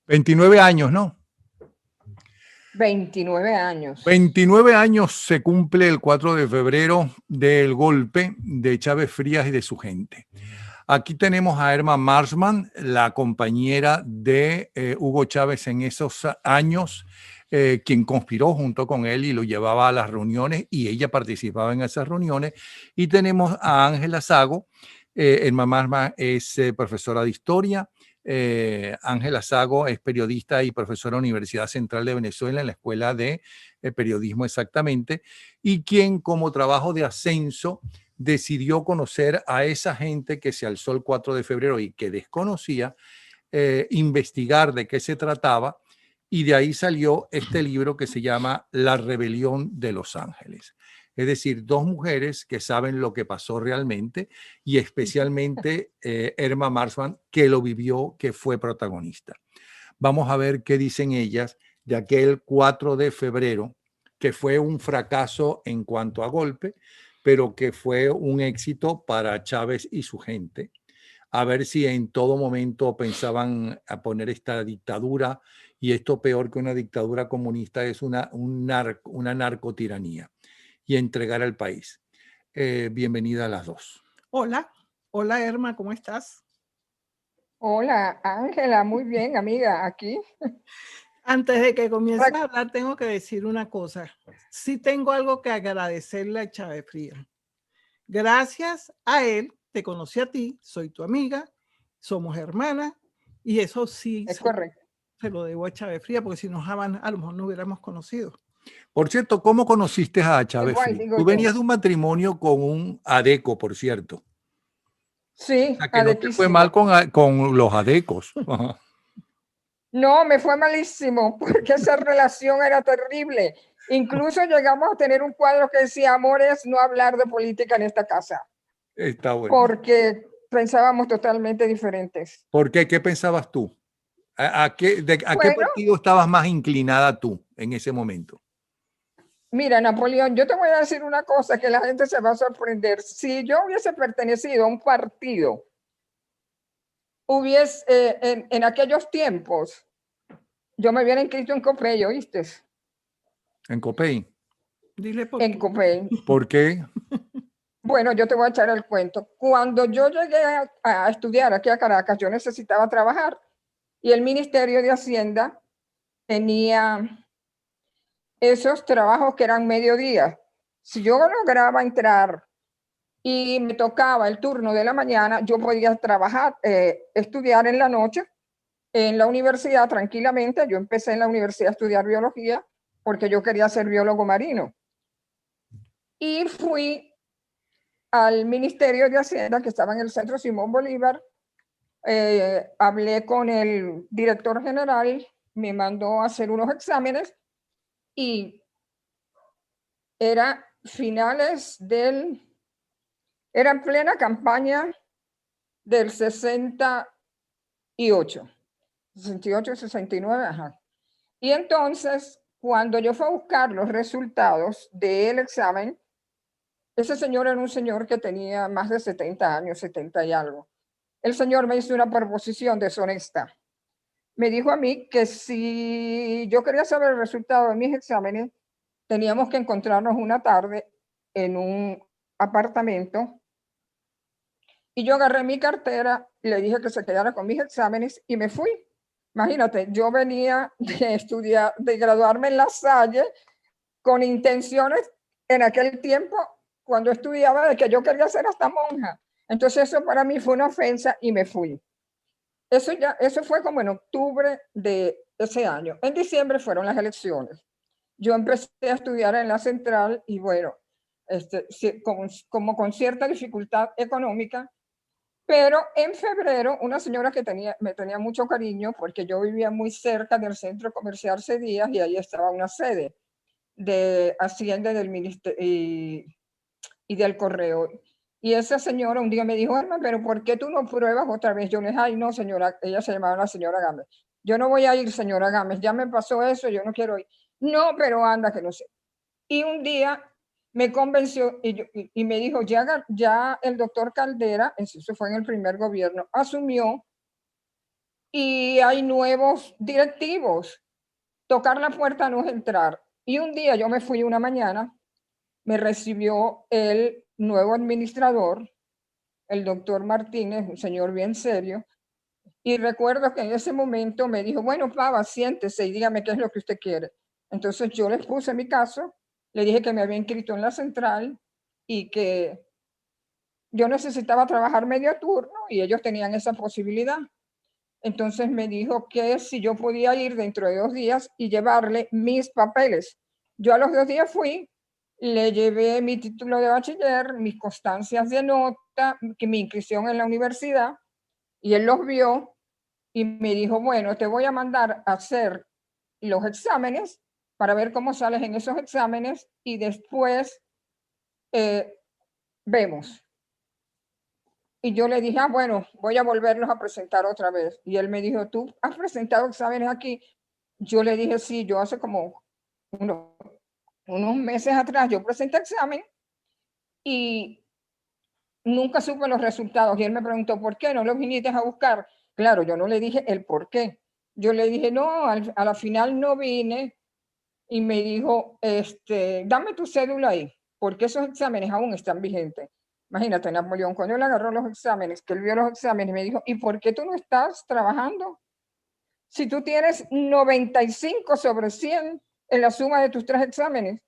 29 años, ¿no? 29 años. 29 años se cumple el 4 de febrero del golpe de Chávez Frías y de su gente. Aquí tenemos a Irma Marshman, la compañera de Hugo Chávez en esos años, quien conspiró junto con él y lo llevaba a las reuniones y ella participaba en esas reuniones. Y tenemos a Ángela Sago. Irma Marshman es profesora de historia. Ángela Sago es periodista y profesora de la Universidad Central de Venezuela en la Escuela de Periodismo exactamente, y quien como trabajo de ascenso decidió conocer a esa gente que se alzó el 4 de febrero y que desconocía, investigar de qué se trataba, y de ahí salió este libro que se llama La Rebelión de Los Ángeles. Es decir, dos mujeres que saben lo que pasó realmente y especialmente Irma Marshman, que lo vivió, que fue protagonista. Vamos a ver qué dicen ellas de aquel 4 de febrero, que fue un fracaso en cuanto a golpe, pero que fue un éxito para Chávez y su gente. A ver si en todo momento pensaban a poner esta dictadura, y esto peor que una dictadura comunista es una narcotiranía, y entregar al país. Bienvenida a las dos. Hola, hola Irma, ¿cómo estás? Hola, Ángela, muy bien, amiga, aquí. Antes de que comiences a hablar, tengo que decir una cosa. Sí tengo algo que agradecerle a Chávez Frías. Gracias a él, te conocí a ti, soy tu amiga, somos hermanas, y eso sí es correcto. Se lo debo a Chávez Frías, porque si no, jamás, a lo mejor no hubiéramos conocido. Por cierto, ¿cómo conociste a Chávez Igual, Frías? digo Tú yo. venías de un matrimonio con un adeco, por cierto. Sí, O sea, que no te fue mal con los adecos. No, me fue malísimo, porque esa relación era terrible. Incluso llegamos a tener un cuadro que decía: amor es no hablar de política en esta casa. Está bueno. Porque pensábamos totalmente diferentes. ¿Por qué? ¿Qué pensabas tú? ¿A qué partido estabas más inclinada tú en ese momento? Mira, Napoleón, yo te voy a decir una cosa que la gente se va a sorprender. Si yo hubiese pertenecido a un partido, en aquellos tiempos, yo me hubiera inscrito en COPEI, ¿oíste? ¿En COPEI? Dile por en qué. COPEI. ¿Por qué? Bueno, yo te voy a echar el cuento. Cuando yo llegué a estudiar aquí a Caracas, yo necesitaba trabajar y el Ministerio de Hacienda tenía esos trabajos que eran mediodía. Si yo lograba entrar y me tocaba el turno de la mañana, yo podía trabajar, estudiar en la noche en la universidad tranquilamente. Yo empecé en la universidad a estudiar biología porque yo quería ser biólogo marino. Y fui al Ministerio de Hacienda, que estaba en el Centro Simón Bolívar. Hablé con el director general, me mandó a hacer unos exámenes y era era en plena campaña del 68, 69, ajá. Y entonces, cuando yo fui a buscar los resultados del examen, ese señor era un señor que tenía más de 70 años, 70 y algo. El señor me hizo una proposición deshonesta. Me dijo a mí que si yo quería saber el resultado de mis exámenes, teníamos que encontrarnos una tarde en un apartamento. Y yo agarré mi cartera, le dije que se quedara con mis exámenes y me fui. Imagínate, yo venía de estudiar, de graduarme en La Salle, con intenciones en aquel tiempo, cuando estudiaba, de que yo quería ser hasta monja. Entonces eso para mí fue una ofensa y me fui. Eso fue como en octubre de ese año. En diciembre fueron las elecciones. Yo empecé a estudiar en la Central y bueno, como con cierta dificultad económica, pero en febrero una señora que me tenía mucho cariño, porque yo vivía muy cerca del centro comercial Cedías y ahí estaba una sede de Hacienda del Ministerio y del Correo. Y esa señora un día me dijo: Alma, pero ¿por qué tú no pruebas otra vez? Yo le dije: ay, no, señora. Ella se llamaba la señora Gámez. Yo no voy a ir, señora Gámez, ya me pasó eso, yo no quiero ir. No, pero anda, que no sé. Y un día me convenció y me dijo: ya el doctor Caldera, eso fue en el primer gobierno, asumió y hay nuevos directivos. Tocar la puerta no es entrar. Y un día yo me fui una mañana, me recibió el nuevo administrador, el doctor Martínez, un señor bien serio, y recuerdo que en ese momento me dijo, bueno, Pava, siéntese y dígame qué es lo que usted quiere. Entonces yo le puse mi caso, le dije que me había inscrito en la central y que yo necesitaba trabajar medio turno y ellos tenían esa posibilidad. Entonces me dijo que si yo podía ir dentro de 2 días y llevarle mis papeles. Yo a los 2 días fui, le llevé mi título de bachiller, mis constancias de nota, que mi inscripción en la universidad, y él los vio y me dijo, bueno, te voy a mandar a hacer los exámenes para ver cómo sales en esos exámenes y después vemos. Y yo le dije, bueno, voy a volverlos a presentar otra vez. Y él me dijo, ¿tú has presentado exámenes aquí? Yo le dije, sí, yo hace como unos meses atrás yo presenté examen y nunca supe los resultados. Y él me preguntó, ¿por qué no los viniste a buscar? Claro, yo no le dije el por qué. Yo le dije, no, a la final no vine. Y me dijo, dame tu cédula ahí, porque esos exámenes aún están vigentes. Imagínate, Napoleón, cuando él agarró los exámenes, que él vio los exámenes, me dijo, ¿y por qué tú no estás trabajando? Si tú tienes 95 sobre 100 en la suma de tus 3 exámenes.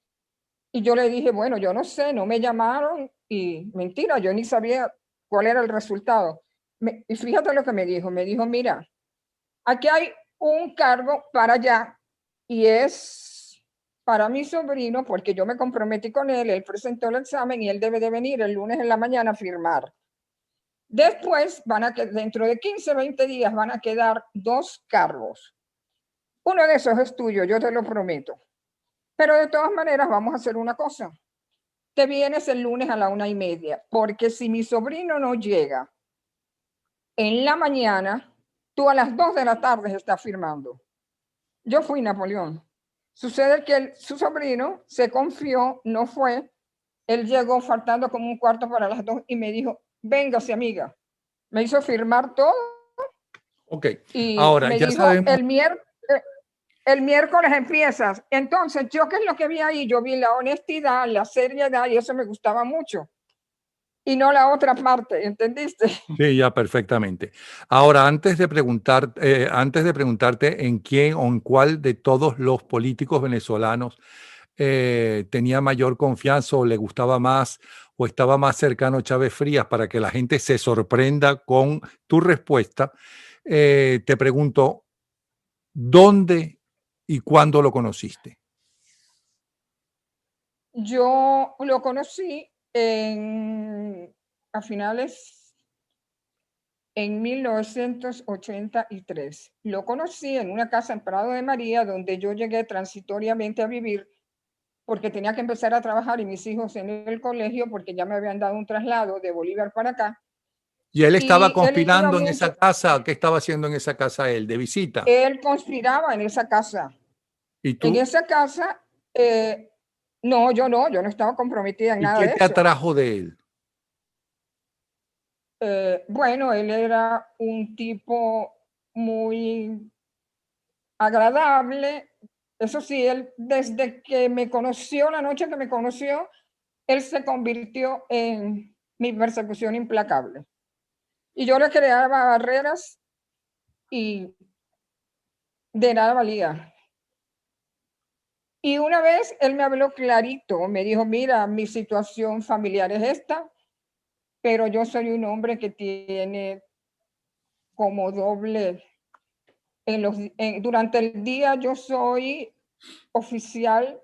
Y yo le dije, bueno, yo no sé, no me llamaron y mentira, yo ni sabía cuál era el resultado. Y fíjate lo que me dijo, mira, aquí hay un cargo para allá y es para mi sobrino porque yo me comprometí con él presentó el examen y él debe de venir el lunes en la mañana a firmar. Después dentro de 15, 20 días van a quedar 2 cargos. Uno de esos es tuyo, yo te lo prometo. Pero de todas maneras vamos a hacer una cosa. Te vienes el lunes a la 1:30, porque si mi sobrino no llega en la mañana, tú a las 2 de la tarde estás firmando. Yo fui Napoleón. Sucede que su sobrino se confió, no fue. Él llegó faltando como un cuarto para las 2 y me dijo, véngase amiga. Me hizo firmar todo. Ok, Y ahora me ya dijo, sabemos. el miércoles empiezas. Entonces, ¿yo qué es lo que vi ahí? Yo vi la honestidad, la seriedad y eso me gustaba mucho. Y no la otra parte, ¿entendiste? Sí, ya perfectamente. Ahora, antes de preguntarte en quién o en cuál de todos los políticos venezolanos tenía mayor confianza o le gustaba más o estaba más cercano a Chávez Frías para que la gente se sorprenda con tu respuesta, te pregunto, ¿dónde y cuándo lo conociste? Yo lo conocí a finales en 1983. Lo conocí en una casa en Prado de María, donde yo llegué transitoriamente a vivir porque tenía que empezar a trabajar y mis hijos en el colegio porque ya me habían dado un traslado de Bolívar para acá. Y él estaba Y él iba conspirando en mucho, esa casa. ¿Qué estaba haciendo en esa casa él? ¿De visita? él conspiraba en esa casa. ¿Y En tú? esa casa, no, yo no estaba comprometida en ¿Y nada qué de te eso. atrajo de él? Bueno, él era un tipo muy agradable. Eso sí, él desde que me conoció, la noche que me conoció, él se convirtió en mi persecución implacable. Y yo le creaba barreras y de nada valía. Y una vez él me habló clarito, me dijo, mira, mi situación familiar es esta, pero yo soy un hombre que tiene como doble. Durante el día yo soy oficial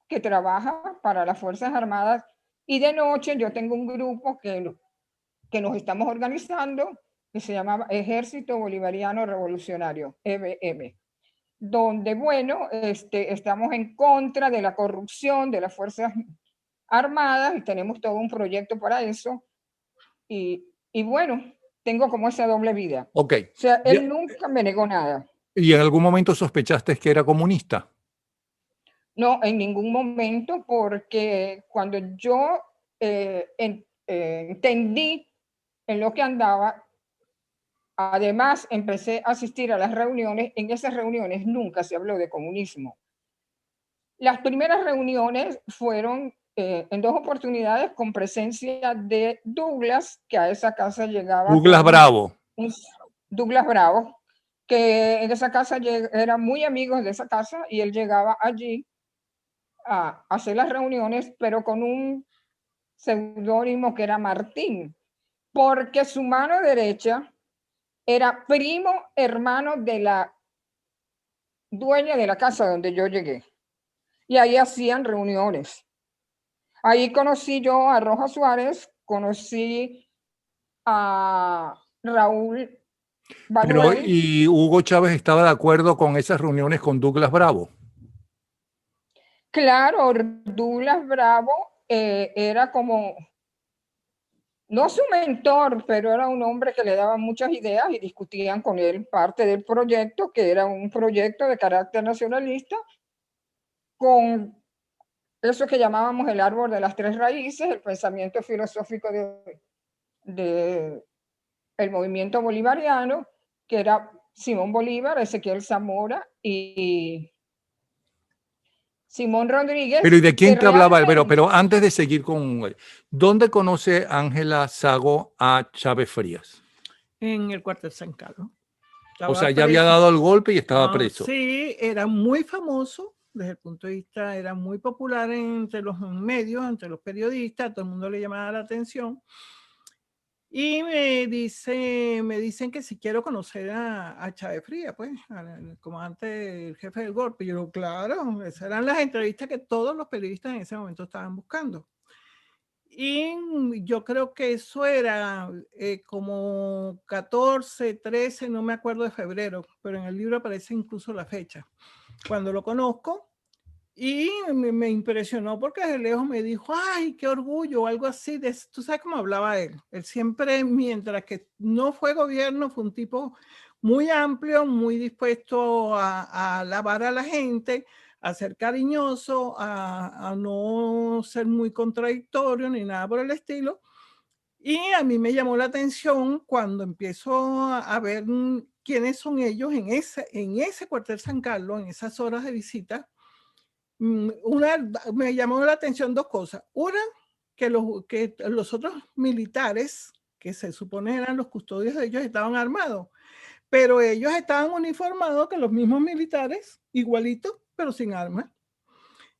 que trabaja para las Fuerzas Armadas y de noche yo tengo un grupo que nos estamos organizando que se llama Ejército Bolivariano Revolucionario, EBM, donde, bueno, estamos en contra de la corrupción de las Fuerzas Armadas y tenemos todo un proyecto para eso. Y bueno, tengo como esa doble vida. Ok. O sea, él nunca me negó nada. ¿Y en algún momento sospechaste que era comunista? No, en ningún momento, porque cuando yo entendí en lo que andaba, Además, empecé a asistir a las reuniones. En esas reuniones nunca se habló de comunismo. Las primeras reuniones fueron en 2 oportunidades con presencia de Douglas, que a esa casa llegaba. Douglas Bravo. Douglas Bravo, que en esa casa eran muy amigos de esa casa y él llegaba allí a hacer las reuniones, pero con un seudónimo que era Martín, porque su mano derecha era primo hermano de la dueña de la casa donde yo llegué. Y ahí hacían reuniones. Ahí conocí yo a Roja Suárez, conocí a Raúl Pero, Banuel. ¿y Hugo Chávez estaba de acuerdo con esas reuniones con Douglas Bravo? Claro, Douglas Bravo era como, no su mentor, pero era un hombre que le daba muchas ideas y discutían con él parte del proyecto, que era un proyecto de carácter nacionalista, con eso que llamábamos el árbol de las 3 raíces, el pensamiento filosófico de el movimiento bolivariano, que era Simón Bolívar, Ezequiel Zamora y Simón Rodríguez. Pero ¿y de quién te hablaba? Realmente, Pero antes de seguir con... ¿Dónde conoce Ángela Sago a Chávez Frías? En el cuartel San Carlos. O sea, ya había dado el golpe y estaba preso. Sí, era muy famoso desde el punto de vista, era muy popular entre los medios, entre los periodistas, todo el mundo le llamaba la atención. Y me dicen que si quiero conocer a Chávez Frías, pues, al comandante, el jefe del golpe. Y yo, claro, esas eran las entrevistas que todos los periodistas en ese momento estaban buscando. Y yo creo que eso era como 14, 13, no me acuerdo de febrero, pero en el libro aparece incluso la fecha. Cuando lo conozco, y me impresionó porque desde lejos me dijo, ay, qué orgullo, o algo así. Tú sabes cómo hablaba él. Él siempre, mientras que no fue gobierno, fue un tipo muy amplio, muy dispuesto a alabar a la gente, a ser cariñoso, a no ser muy contradictorio ni nada por el estilo. Y a mí me llamó la atención cuando empiezo a ver quiénes son ellos en ese cuartel San Carlos, en esas horas de visita. Me llamó la atención 2 cosas. Una, que los otros militares, que se supone eran los custodios de ellos, estaban armados, pero ellos estaban uniformados que los mismos militares, igualitos, pero sin armas.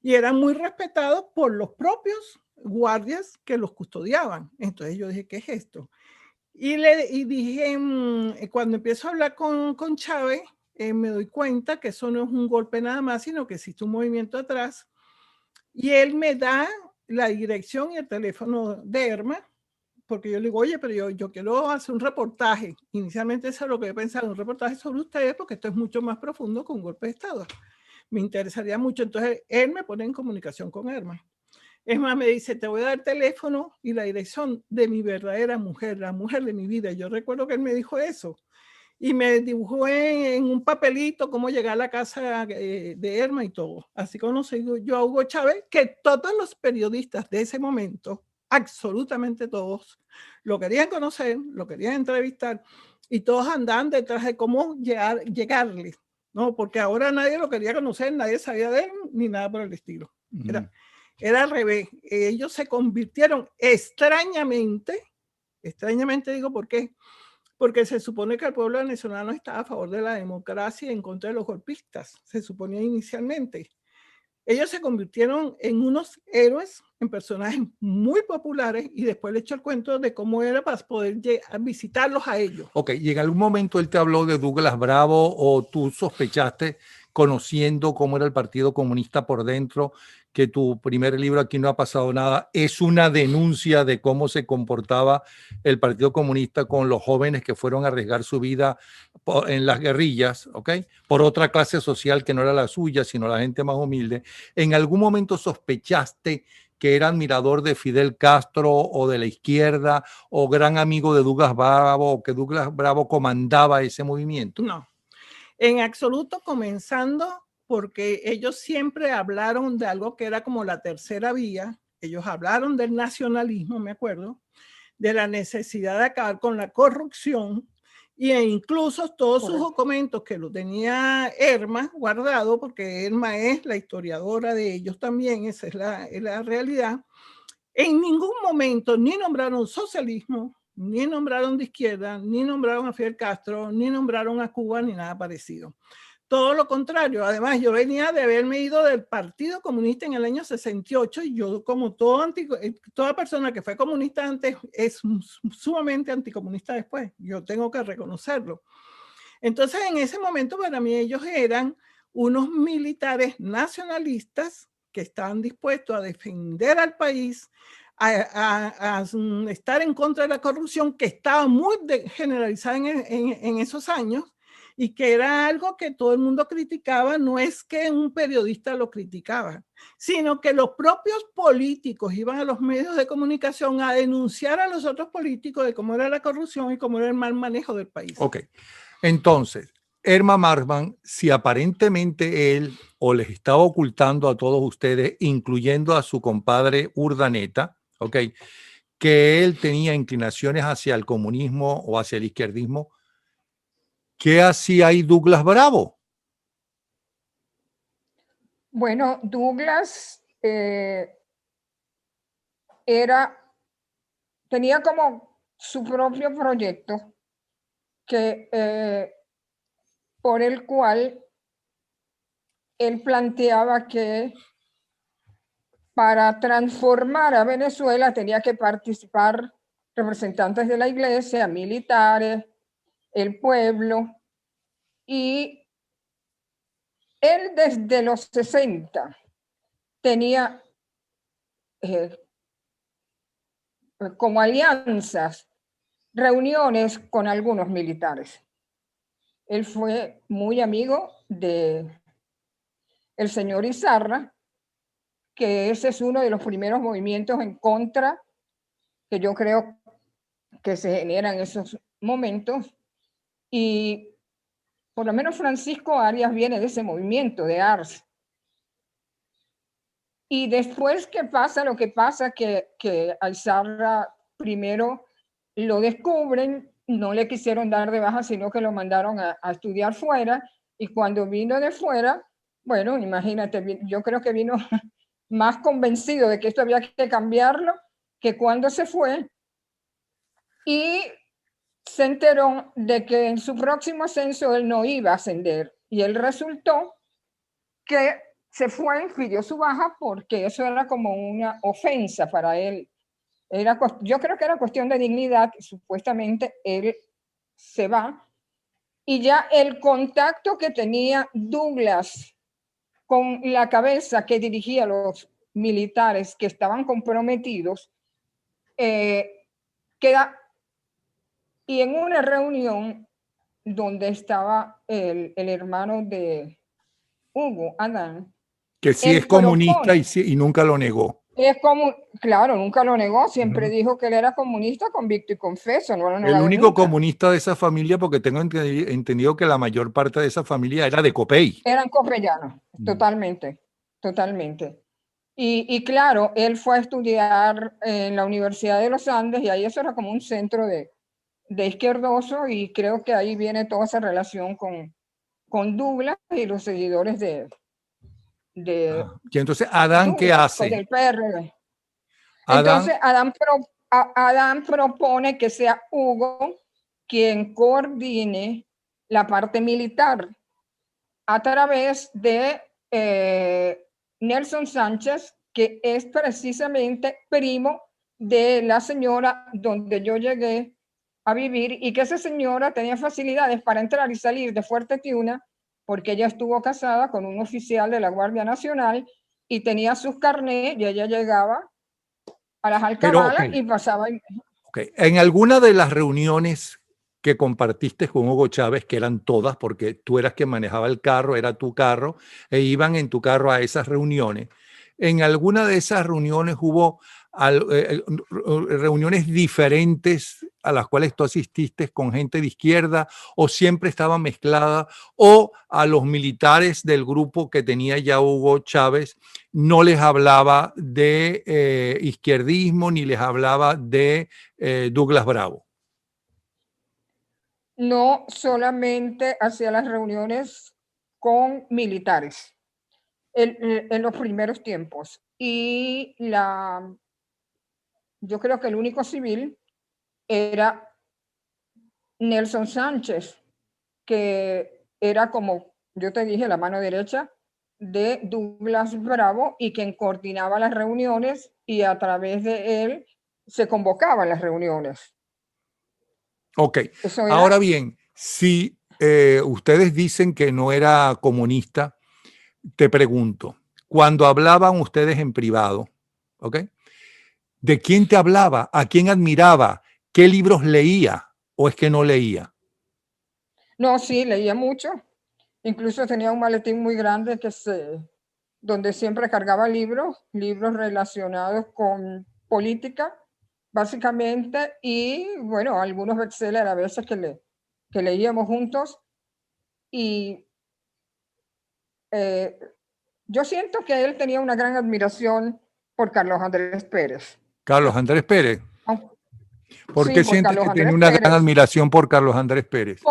Y eran muy respetados por los propios guardias que los custodiaban. Entonces yo dije, ¿qué es esto? Y dije, cuando empiezo a hablar con Chávez, me doy cuenta que eso no es un golpe nada más, sino que existe un movimiento atrás. Y él me da la dirección y el teléfono de Erma, porque yo le digo, oye, pero yo quiero hacer un reportaje. Inicialmente eso es lo que yo pensaba, un reportaje sobre ustedes, porque esto es mucho más profundo que un golpe de Estado. Me interesaría mucho. Entonces él me pone en comunicación con Erma. Es más, me dice, te voy a dar el teléfono y la dirección de mi verdadera mujer, la mujer de mi vida. Yo recuerdo que él me dijo eso. Y me dibujó en un papelito cómo llegar a la casa de Erma y todo. Así conocí yo a Hugo Chávez, que todos los periodistas de ese momento, absolutamente todos, lo querían conocer, lo querían entrevistar, y todos andaban detrás de cómo llegarle, ¿no? Porque ahora nadie lo quería conocer, nadie sabía de él, ni nada por el estilo. Era al revés. Ellos se convirtieron extrañamente digo, ¿por qué? Porque se supone que el pueblo venezolano estaba a favor de la democracia y en contra de los golpistas, se suponía inicialmente. Ellos se convirtieron en unos héroes, en personajes muy populares, y después le echó el cuento de cómo era para poder visitarlos a ellos. Ok, ¿y en algún momento él te habló de Douglas Bravo o tú sospechaste, conociendo cómo era el Partido Comunista por dentro, que tu primer libro, Aquí no ha pasado nada, es una denuncia de cómo se comportaba el Partido Comunista con los jóvenes que fueron a arriesgar su vida en las guerrillas, ¿ok? Por otra clase social que no era la suya, sino la gente más humilde? ¿En algún momento sospechaste que era admirador de Fidel Castro o de la izquierda o gran amigo de Douglas Bravo, o que Douglas Bravo comandaba ese movimiento? No, en absoluto, comenzando porque ellos siempre hablaron de algo que era como la tercera vía. Ellos hablaron del nacionalismo, me acuerdo, de la necesidad de acabar con la corrupción e incluso todos sus documentos que lo tenía Erma guardado, porque Erma es la historiadora de ellos también, esa es la realidad. En ningún momento ni nombraron socialismo, ni nombraron de izquierda, ni nombraron a Fidel Castro, ni nombraron a Cuba, ni nada parecido. Todo lo contrario. Además, yo venía de haberme ido del Partido Comunista en el año 68 y yo, como toda persona que fue comunista antes, es sumamente anticomunista después. Yo tengo que reconocerlo. Entonces, en ese momento, para mí, ellos eran unos militares nacionalistas que estaban dispuestos a defender al país, a estar en contra de la corrupción, que estaba muy generalizada en esos años, y que era algo que todo el mundo criticaba. No es que un periodista lo criticaba, sino que los propios políticos iban a los medios de comunicación a denunciar a los otros políticos de cómo era la corrupción y cómo era el mal manejo del país. Ok, entonces, Erma Marsman, si aparentemente él o les estaba ocultando a todos ustedes, incluyendo a su compadre Urdaneta, ok, que él tenía inclinaciones hacia el comunismo o hacia el izquierdismo, ¿qué hacía ahí Douglas Bravo? Bueno, Douglas tenía como su propio proyecto por el cual él planteaba que para transformar a Venezuela tenía que participar representantes de la iglesia, militares, el pueblo, y él desde los 60 tenía como alianzas reuniones con algunos militares. Él fue muy amigo de el señor Izarra, que ese es uno de los primeros movimientos en contra que yo creo que se generan en esos momentos, y por lo menos Francisco Arias viene de ese movimiento de ARS. Y después que pasa lo que pasa, que a Izarra primero lo descubren, no le quisieron dar de baja, sino que lo mandaron a estudiar fuera, y cuando vino de fuera, bueno, imagínate, yo creo que vino más convencido de que esto había que cambiarlo que cuando se fue, y se enteró de que en su próximo ascenso él no iba a ascender, y él resultó que se fue y pidió su baja porque eso era como una ofensa para él. Yo creo que era cuestión de dignidad, y supuestamente él se va, y ya el contacto que tenía Douglas con la cabeza que dirigía a los militares que estaban comprometidos, queda, y en una reunión donde estaba el hermano de Hugo, Adán, Que sí es comunista y nunca lo negó. Claro, nunca lo negó, siempre dijo que él era comunista convicto y confeso. No lo el único comunista de esa familia, porque tengo entendido que la mayor parte de esa familia era de Copey. Eran copeyanos, totalmente, totalmente. Y claro, él fue a estudiar en la Universidad de los Andes, y ahí eso era como un centro de izquierdoso, y creo que ahí viene toda esa relación con Douglas y los seguidores Y entonces, ¿Adán qué hace? Del PRD. Entonces, Adán propone que sea Hugo quien coordine la parte militar a través de Nelson Sánchez, que es precisamente primo de la señora donde yo llegué a vivir, y que esa señora tenía facilidades para entrar y salir de Fuerte Tiuna porque ella estuvo casada con un oficial de la Guardia Nacional y tenía sus carnets, y ella llegaba a las alcabalas y pasaba. En alguna de las reuniones que compartiste con Hugo Chávez, que eran todas, porque tú eras quien manejaba el carro, era tu carro, e iban en tu carro a esas reuniones. En alguna de esas reuniones hubo reuniones diferentes a las cuales tú asististe con gente de izquierda, o siempre estaban mezcladas, o a los militares del grupo que tenía ya Hugo Chávez no les hablaba de izquierdismo ni les hablaba de Douglas Bravo. no solamente hacía las reuniones con militares en los primeros tiempos. Y yo creo que el único civil era Nelson Sánchez, que era, como yo te dije, la mano derecha de Douglas Bravo y quien coordinaba las reuniones, y a través de él se convocaban las reuniones. Ok, Eso era, ahora bien, si ustedes dicen que no era comunista, te pregunto, cuando hablaban ustedes en privado, ¿ok? ¿De quién te hablaba? ¿A quién admiraba? ¿Qué libros leía? ¿O es que no leía? no, sí, leía mucho. Incluso tenía un maletín muy grande donde siempre cargaba libros relacionados con política, básicamente, y bueno, algunos bestsellers a veces que leíamos juntos. Y yo siento que él tenía una gran admiración por Carlos Andrés Pérez. Carlos Andrés Pérez. ¿Por Sí, qué por sientes Carlos que tiene Andrés una gran Pérez. admiración por Carlos Andrés Pérez?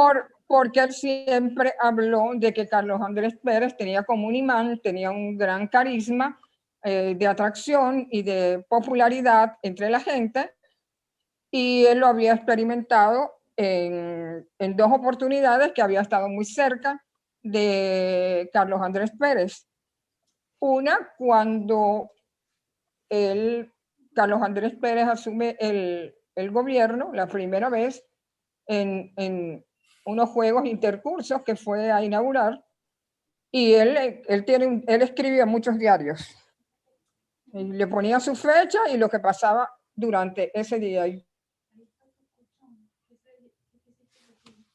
Porque él siempre habló de que Carlos Andrés Pérez tenía como un imán, tenía un gran carisma de atracción y de popularidad entre la gente, y él lo había experimentado en 2 oportunidades que había estado muy cerca de Carlos Andrés Pérez. Una, cuando Carlos Andrés Pérez asume el gobierno la primera vez en unos juegos intercursos que fue a inaugurar, y él escribía muchos diarios. Y le ponía su fecha y lo que pasaba durante ese día.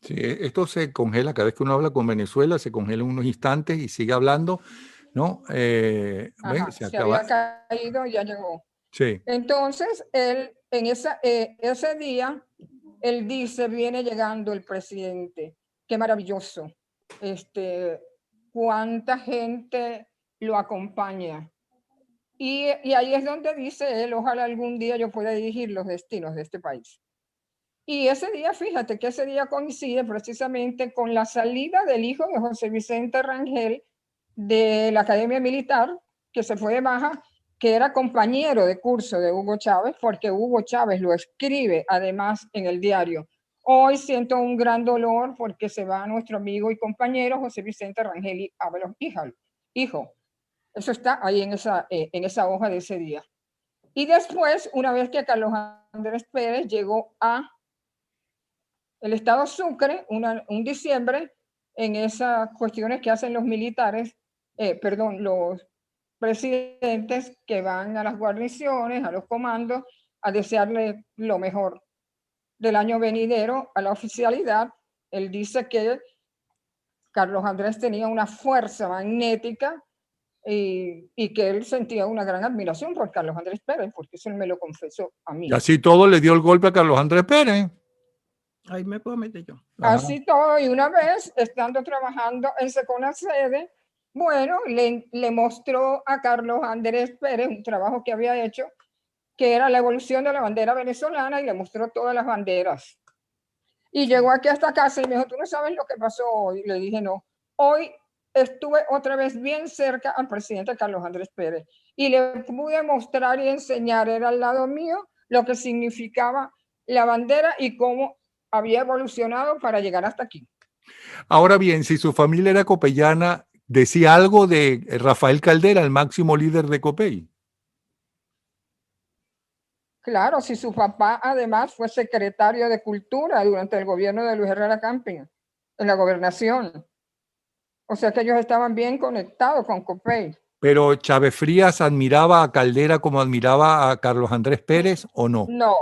Sí, esto se congela cada vez que uno habla con Venezuela, se congela unos instantes y sigue hablando, ¿no? Ajá, Se se acaba. había caído y ya llegó. Sí. Entonces, él en ese día, él dice, viene llegando el presidente, qué maravilloso, cuánta gente lo acompaña. Y ahí es donde dice él, ojalá algún día yo pueda dirigir los destinos de este país. Y ese día, fíjate que ese día coincide precisamente con la salida del hijo de José Vicente Rangel de la Academia Militar, que se fue de baja, que era compañero de curso de Hugo Chávez, porque Hugo Chávez lo escribe además en el diario. Hoy siento un gran dolor porque se va nuestro amigo y compañero José Vicente Rangel y Ábalos, hijo. Eso está ahí en esa hoja de ese día. Y después, una vez que Carlos Andrés Pérez llegó a el estado Sucre, un diciembre, en esas cuestiones que hacen los militares, los presidentes que van a las guarniciones, a los comandos, a desearle lo mejor del año venidero a la oficialidad. Él dice que Carlos Andrés tenía una fuerza magnética y que él sentía una gran admiración por Carlos Andrés Pérez, porque eso él me lo confesó a mí. Y así todo le dio el golpe a Carlos Andrés Pérez. Ahí me puedo meter yo. Así todo, y una vez, estando trabajando en Seconasede, bueno, le mostró a Carlos Andrés Pérez un trabajo que había hecho, que era la evolución de la bandera venezolana, y le mostró todas las banderas. Y llegó aquí a esta casa y me dijo, ¿tú no sabes lo que pasó hoy? Le dije, no. Hoy estuve otra vez bien cerca al presidente Carlos Andrés Pérez y le pude mostrar y enseñar, era al lado mío, lo que significaba la bandera y cómo había evolucionado para llegar hasta aquí. Ahora bien, si su familia era copellana, ¿decía algo de Rafael Caldera, el máximo líder de Copey? Claro, si su papá además fue secretario de Cultura durante el gobierno de Luis Herrera Camping, en la gobernación. O sea que ellos estaban bien conectados con Copey. Pero Chávez Frías admiraba a Caldera como admiraba a Carlos Andrés Pérez, ¿o no? No,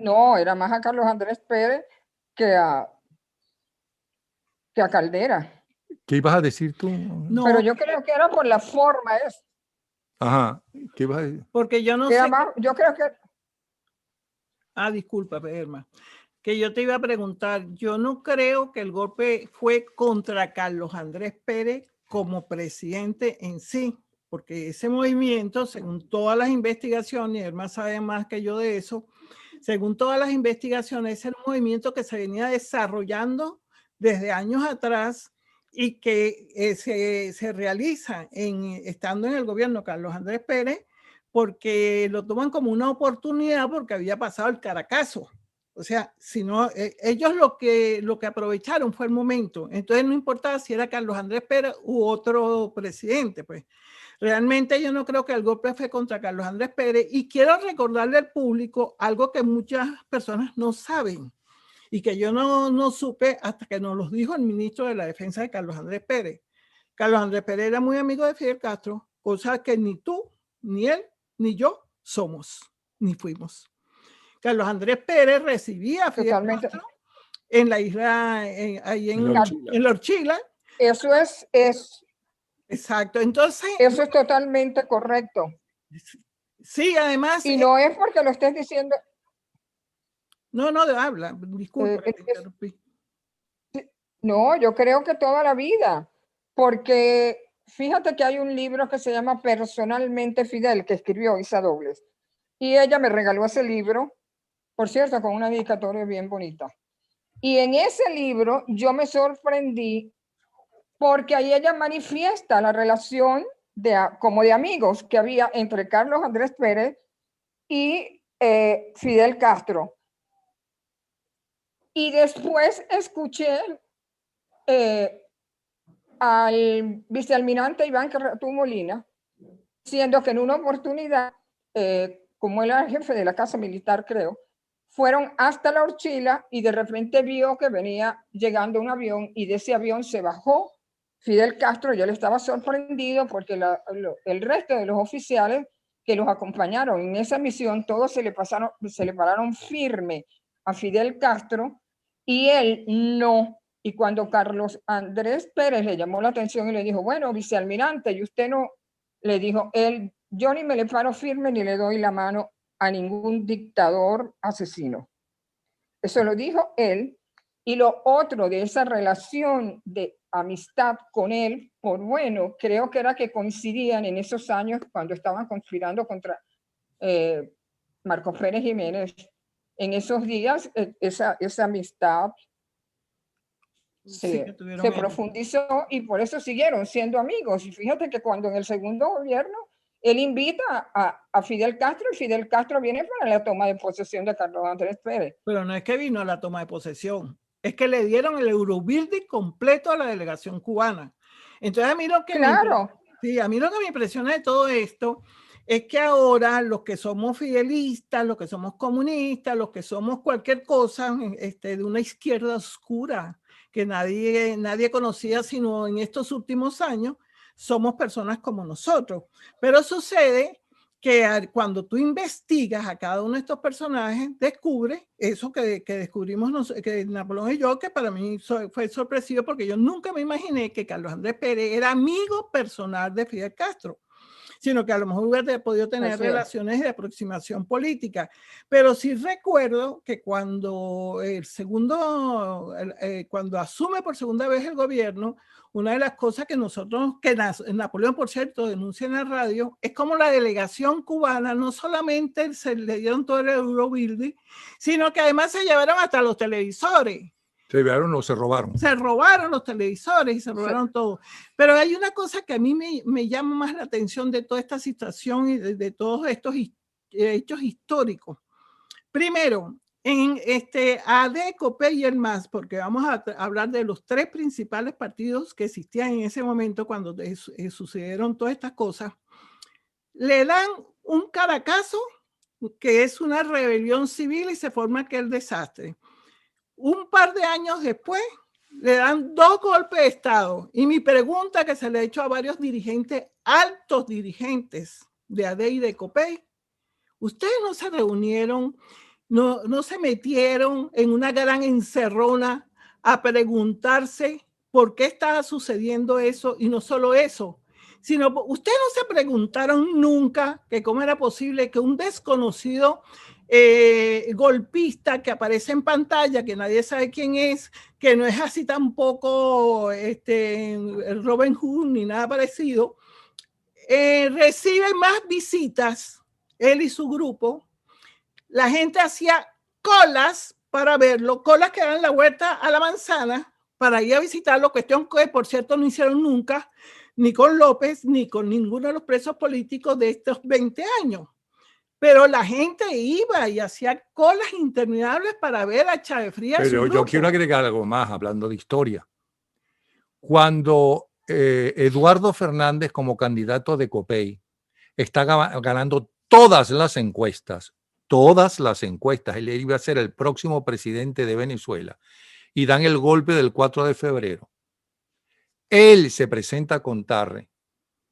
no, era más a Carlos Andrés Pérez que a Caldera. ¿Qué ibas a decir tú? No, Pero yo creo que era por la forma. Ajá. ¿Qué ibas a decir? porque yo no Que sé. yo creo que... Disculpa, Irma. Que yo te iba a preguntar, yo no creo que el golpe fue contra Carlos Andrés Pérez como presidente en sí, porque ese movimiento, según todas las investigaciones, y Irma sabe más que yo de eso, según todas las investigaciones, es el movimiento que se venía desarrollando desde años atrás y que se realiza estando en el gobierno Carlos Andrés Pérez, porque lo toman como una oportunidad porque había pasado el Caracazo. O sea, si no, ellos lo que aprovecharon fue el momento. Entonces no importaba si era Carlos Andrés Pérez u otro presidente, pues. Realmente yo no creo que el golpe fue contra Carlos Andrés Pérez, y quiero recordarle al público algo que muchas personas no saben y que yo no supe hasta que nos lo dijo el ministro de la Defensa de Carlos Andrés Pérez. Carlos Andrés Pérez era muy amigo de Fidel Castro, cosa que ni tú, ni él, ni yo somos, ni fuimos. Carlos Andrés Pérez recibía a Fidel Castro en la isla, ahí en La Orchila. Eso es exacto. Entonces, eso es totalmente correcto. Sí, además. Y no es porque lo estés diciendo. No, habla, disculpa que te interrumpí. No, yo creo que toda la vida, porque fíjate que hay un libro que se llama Personalmente Fidel, que escribió Isa Dobles, y ella me regaló ese libro, por cierto, con una dedicatoria bien bonita. Y en ese libro yo me sorprendí porque ahí ella manifiesta la relación como de amigos que había entre Carlos Andrés Pérez y Fidel Castro. Y después escuché al vicealmirante Iván Carratú Molina diciendo que en una oportunidad, como él era jefe de la Casa Militar, creo, fueron hasta La Orchila y de repente vio que venía llegando un avión y de ese avión se bajó Fidel Castro. Yo le estaba sorprendido porque el resto de los oficiales que los acompañaron en esa misión, todos se le pararon firme a Fidel Castro y él no. Y cuando Carlos Andrés Pérez le llamó la atención y le dijo, bueno, vicealmirante, y usted no, le dijo él, yo ni me le paro firme ni le doy la mano a ningún dictador asesino. Eso lo dijo él. Y lo otro de esa relación de amistad con él, por bueno, creo que era que coincidían en esos años cuando estaban conspirando contra Marcos Pérez Jiménez. En esos días, esa amistad se profundizó y por eso siguieron siendo amigos. Y fíjate que cuando en el segundo gobierno él invita a Fidel Castro y Fidel Castro viene para la toma de posesión de Carlos Andrés Pérez. Pero no es que vino a la toma de posesión, es que le dieron el Eurobuilding completo a la delegación cubana. Entonces a mí lo que a mí lo que me impresiona de todo esto es que ahora los que somos fidelistas, los que somos comunistas, los que somos cualquier cosa de una izquierda oscura que nadie conocía sino en estos últimos años, somos personas como nosotros. Pero sucede que cuando tú investigas a cada uno de estos personajes, descubres eso que descubrimos que Napoleón y yo, que para mí fue sorpresivo porque yo nunca me imaginé que Carlos Andrés Pérez era amigo personal de Fidel Castro, sino que a lo mejor hubiera podido tener relaciones de aproximación política. Pero sí recuerdo que cuando cuando asume por segunda vez el gobierno, una de las cosas que Napoleón, por cierto, denuncia en la radio, es como la delegación cubana no solamente se le dieron todo el Eurobuilding, sino que además se llevaron hasta los televisores. ¿Se llevaron o se robaron? Se robaron los televisores y se robaron todo. Pero hay una cosa que a mí me llama más la atención de toda esta situación y de todos estos hechos históricos. Primero, en AD, COPEI y el MAS, porque vamos a hablar de los tres principales partidos que existían en ese momento cuando sucedieron todas estas cosas, le dan un Caracazo, que es una rebelión civil, y se forma aquel desastre. Un par de años después, le dan 2 golpes de Estado. Y mi pregunta que se le ha hecho a varios dirigentes, altos dirigentes de AD y de COPEI, ¿ustedes no se reunieron, no se metieron en una gran encerrona a preguntarse por qué estaba sucediendo eso? Y no solo eso, sino ustedes no se preguntaron nunca que cómo era posible que un desconocido golpista que aparece en pantalla, que nadie sabe quién es, que no es así tampoco Robin Hood ni nada parecido, recibe más visitas, él y su grupo. La gente hacía colas para verlo, colas que dan la vuelta a la manzana para ir a visitarlo, cuestión que por cierto no hicieron nunca, ni con López, ni con ninguno de los presos políticos de estos 20 años. Pero la gente iba y hacía colas interminables para ver a Chávez Frías. Pero yo quiero agregar algo más, hablando de historia. Cuando Eduardo Fernández, como candidato de COPEI, está ganando todas las encuestas, él iba a ser el próximo presidente de Venezuela, y dan el golpe del 4 de febrero. Él se presenta con Tarre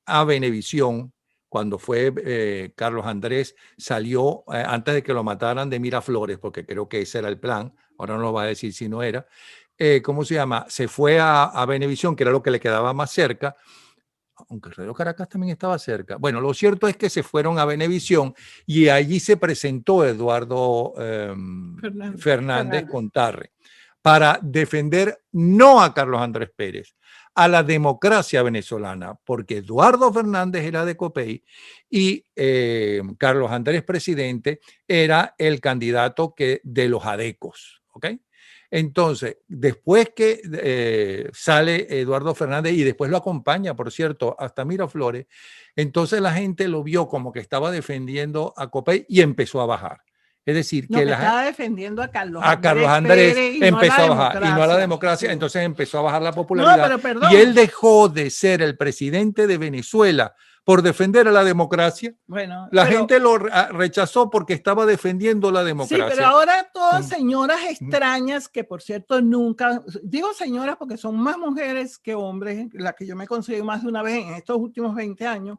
a Venevisión cuando fue Carlos Andrés, salió antes de que lo mataran de Miraflores, porque creo que ese era el plan, ahora no lo va a decir si no era. ¿Cómo se llama? Se fue a Venevisión, que era lo que le quedaba más cerca, aunque Radio Caracas también estaba cerca. Bueno, lo cierto es que se fueron a Venevisión y allí se presentó Eduardo Fernández con Tarre para defender no a Carlos Andrés Pérez, a la democracia venezolana, porque Eduardo Fernández era de COPEI y Carlos Andrés presidente era el candidato de los adecos, ¿ok? Entonces, después que sale Eduardo Fernández y después lo acompaña, por cierto, hasta Miraflores, entonces la gente lo vio como que estaba defendiendo a COPEI y empezó a bajar. Es decir, que estaba defendiendo a Carlos Andrés empezó a bajar y no a la democracia, sí. Entonces empezó a bajar la popularidad y él dejó de ser el presidente de Venezuela por defender a la democracia. Bueno, la gente lo rechazó porque estaba defendiendo la democracia. Sí, pero ahora todas señoras extrañas que, por cierto, nunca, digo señoras porque son más mujeres que hombres, las que yo me conseguí más de una vez en estos últimos 20 años,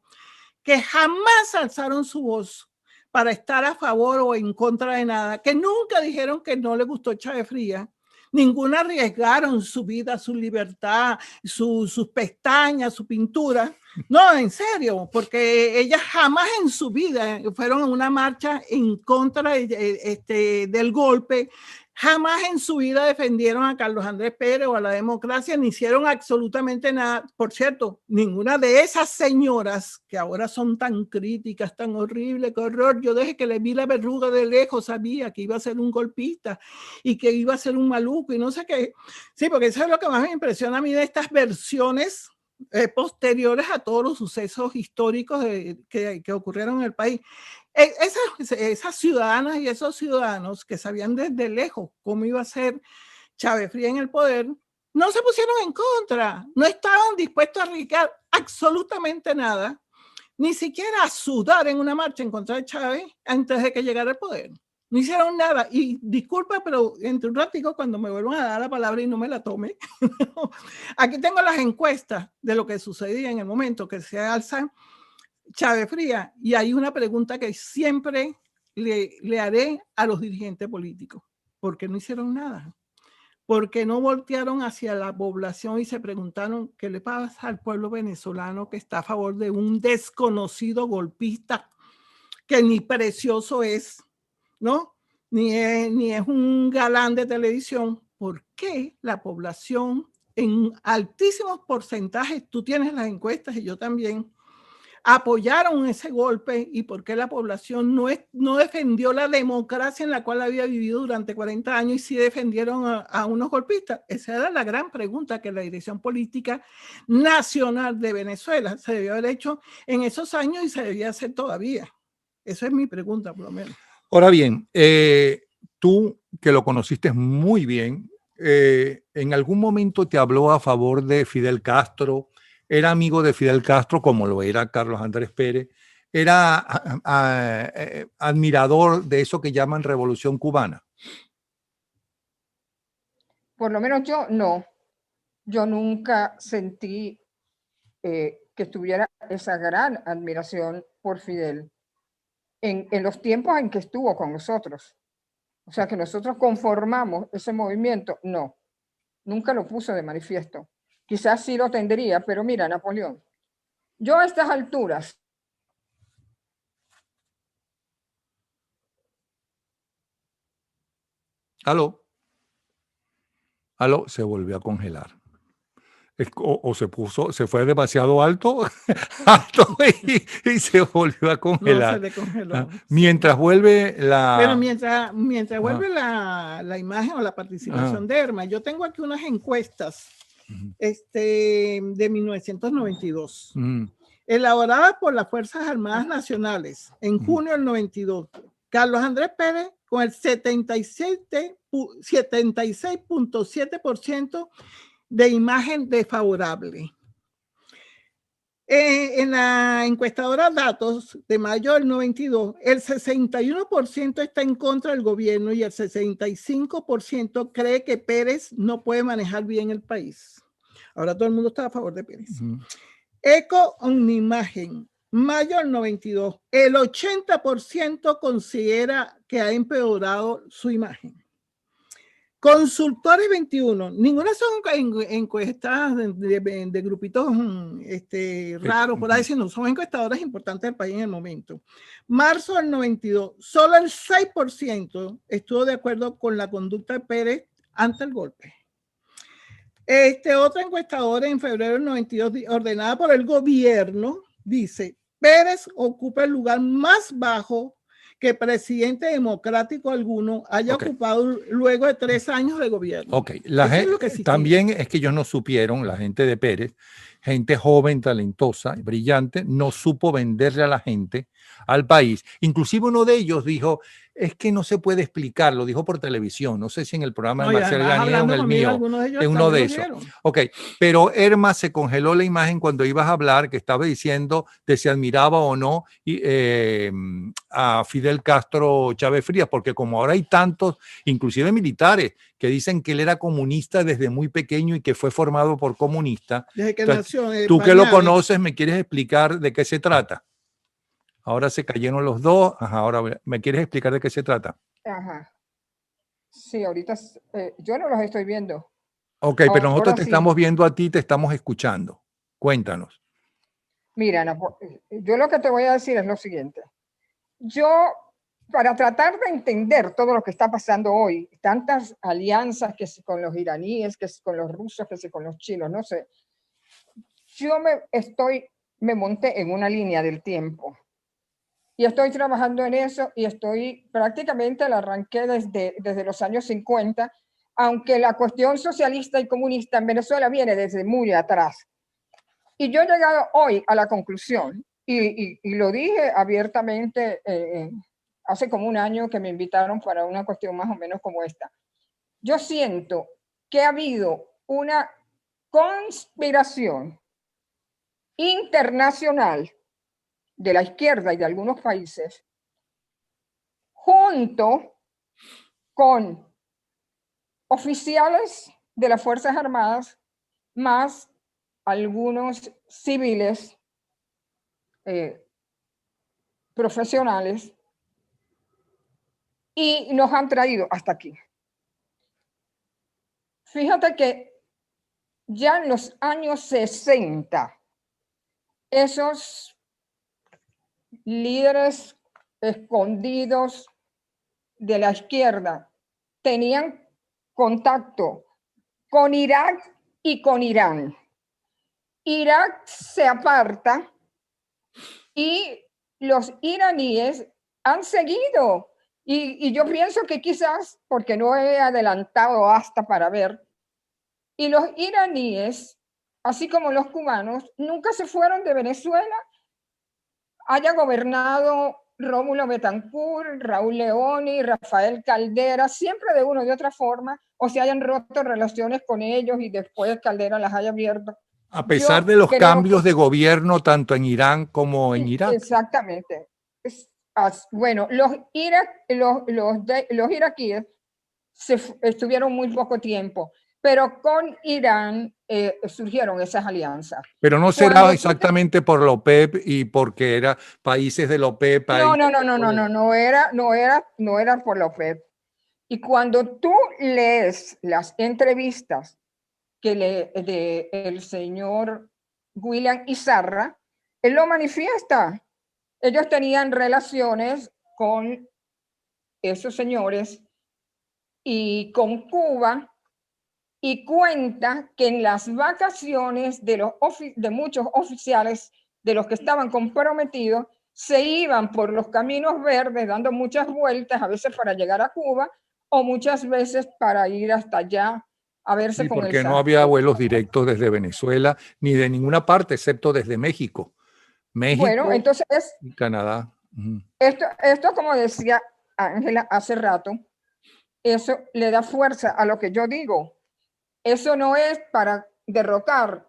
que jamás alzaron su voz para estar a favor o en contra de nada, que nunca dijeron que no le gustó Chávez Frías, ninguna arriesgaron su vida, su libertad, sus pestañas, su pintura. No, en serio, porque ellas jamás en su vida fueron a una marcha en contra del golpe, jamás en su vida defendieron a Carlos Andrés Pérez o a la democracia, ni hicieron absolutamente nada. Por cierto, ninguna de esas señoras que ahora son tan críticas, tan horribles, qué horror. Yo desde que le vi la verruga de lejos sabía que iba a ser un golpista y que iba a ser un maluco y no sé qué. Sí, porque eso es lo que más me impresiona a mí de estas versiones posteriores a todos los sucesos históricos que ocurrieron en el país. Esas ciudadanas y esos ciudadanos que sabían desde lejos cómo iba a ser Chávez Frías en el poder, no se pusieron en contra, no estaban dispuestos a arriesgar absolutamente nada, ni siquiera a sudar en una marcha en contra de Chávez antes de que llegara al poder. No hicieron nada. Y disculpa, pero entre un ratico cuando me vuelvan a dar la palabra y no me la tome, aquí tengo las encuestas de lo que sucedía en el momento que se alza Chávez Frías, y hay una pregunta que siempre le haré a los dirigentes políticos. ¿Por qué no hicieron nada? ¿Por qué no voltearon hacia la población y se preguntaron qué le pasa al pueblo venezolano que está a favor de un desconocido golpista que ni precioso es, ¿no? Ni es un galán de televisión? ¿Por qué la población en altísimos porcentajes, tú tienes las encuestas y yo también, apoyaron ese golpe, y por qué la población no defendió la democracia en la cual había vivido durante 40 años y sí defendieron a unos golpistas? Esa era la gran pregunta que la dirección política nacional de Venezuela se debió haber hecho en esos años y se debía hacer todavía. Esa es mi pregunta, por lo menos. Ahora bien, tú que lo conociste muy bien, ¿en algún momento te habló a favor de Fidel Castro? ¿Era amigo de Fidel Castro como lo era Carlos Andrés Pérez? ¿Era admirador de eso que llaman Revolución Cubana? Por lo menos yo no. Yo nunca sentí que tuviera esa gran admiración por Fidel en los tiempos en que estuvo con nosotros. O sea, que nosotros conformamos ese movimiento, no. Nunca lo puso de manifiesto. Quizás sí lo tendría, pero mira, Napoleón, yo a estas alturas... Aló, se volvió a congelar. O se fue demasiado alto, alto y se volvió a No, se congelar. le congeló. Sí. Mientras vuelve Pero la... mientras Ajá, vuelve la imagen o la participación ajá, de Irma, yo tengo aquí unas encuestas ujú, de 1992, ujú, elaboradas por las Fuerzas Armadas Nacionales en ujú. junio del 92. Carlos Andrés Pérez con el 76.7% de imagen desfavorable. En la encuestadora Datos de mayo del 92, el 61% está en contra del gobierno y el 65% cree que Pérez no puede manejar bien el país. Ahora todo el mundo está a favor de Pérez. Eco Omnimagen, mayo del 92, el 80% considera que ha empeorado su imagen. Consultores 21, ninguna son encuestas de grupitos raros por ahí, sino son encuestadoras importantes del país en el momento. Marzo del 92, solo el 6% estuvo de acuerdo con la conducta de Pérez ante el golpe. Otra encuestadora en febrero del 92, ordenada por el gobierno, dice: Pérez ocupa el lugar más bajo que presidente democrático alguno haya ocupado luego de 3 años de gobierno. Ok, también es que ellos no supieron, la gente de Pérez, gente joven, talentosa, brillante, no supo venderle a la gente, al país. Inclusive uno de ellos dijo, es que no se puede explicar, lo dijo por televisión, no sé si en el programa de Marcel Garnier o en el mío, en uno de esos. Ok, pero Irma se congeló la imagen cuando ibas a hablar, que estaba diciendo de si admiraba o no a Fidel Castro Chávez Frías, porque como ahora hay tantos, inclusive militares, que dicen que él era comunista desde muy pequeño y que fue formado por comunistas. Desde que nació. Tú que lo conoces, ¿me quieres explicar de qué se trata? Ahora se cayeron los dos. Ajá, ahora, ¿me quieres explicar de qué se trata? Ajá. Sí, ahorita yo no los estoy viendo. Ok, pero nosotros te estamos viendo a ti, te estamos escuchando. Cuéntanos. Mira, yo lo que te voy a decir es lo siguiente. Yo, para tratar de entender todo lo que está pasando hoy, tantas alianzas que si con los iraníes, que si con los rusos, que si con los chinos, no sé, yo me monté en una línea del tiempo y estoy trabajando en eso y prácticamente la arranqué desde los años 50, aunque la cuestión socialista y comunista en Venezuela viene desde muy atrás. Y yo he llegado hoy a la conclusión, y lo dije abiertamente hace como un año que me invitaron para una cuestión más o menos como esta. Yo siento que ha habido una conspiración internacional de la izquierda y de algunos países, junto con oficiales de las Fuerzas Armadas, más algunos civiles profesionales, y nos han traído hasta aquí. Fíjate que ya en los años 60, esos líderes escondidos de la izquierda tenían contacto con Irak y con Irán. Irak se aparta y los iraníes han seguido. Y yo pienso que quizás, porque no he adelantado hasta para ver, y los iraníes, así como los cubanos, nunca se fueron de Venezuela, haya gobernado Rómulo Betancourt, Raúl Leoni, Rafael Caldera, siempre de una o de otra forma, o se hayan roto relaciones con ellos y después Caldera las haya abierto. A pesar de los cambios de gobierno tanto en Irán como en Irak. Exactamente. Bueno, los iraquíes estuvieron muy poco tiempo, pero con Irán surgieron esas alianzas. Pero no será exactamente por la OPEP y porque eran países de la OPEP. No era por la OPEP. Y cuando tú lees las entrevistas del señor William Izarra, él lo manifiesta. Ellos tenían relaciones con esos señores y con Cuba y cuenta que en las vacaciones de muchos oficiales, de los que estaban comprometidos, se iban por los caminos verdes dando muchas vueltas, a veces para llegar a Cuba o muchas veces para ir hasta allá a verse Sí, con el porque no zar. había vuelos directos desde Venezuela ni de ninguna parte, excepto desde México. Bueno, México entonces y Canadá. Ujú. esto, como decía Ángela hace rato, eso le da fuerza a lo que yo digo. Eso no es para derrocar,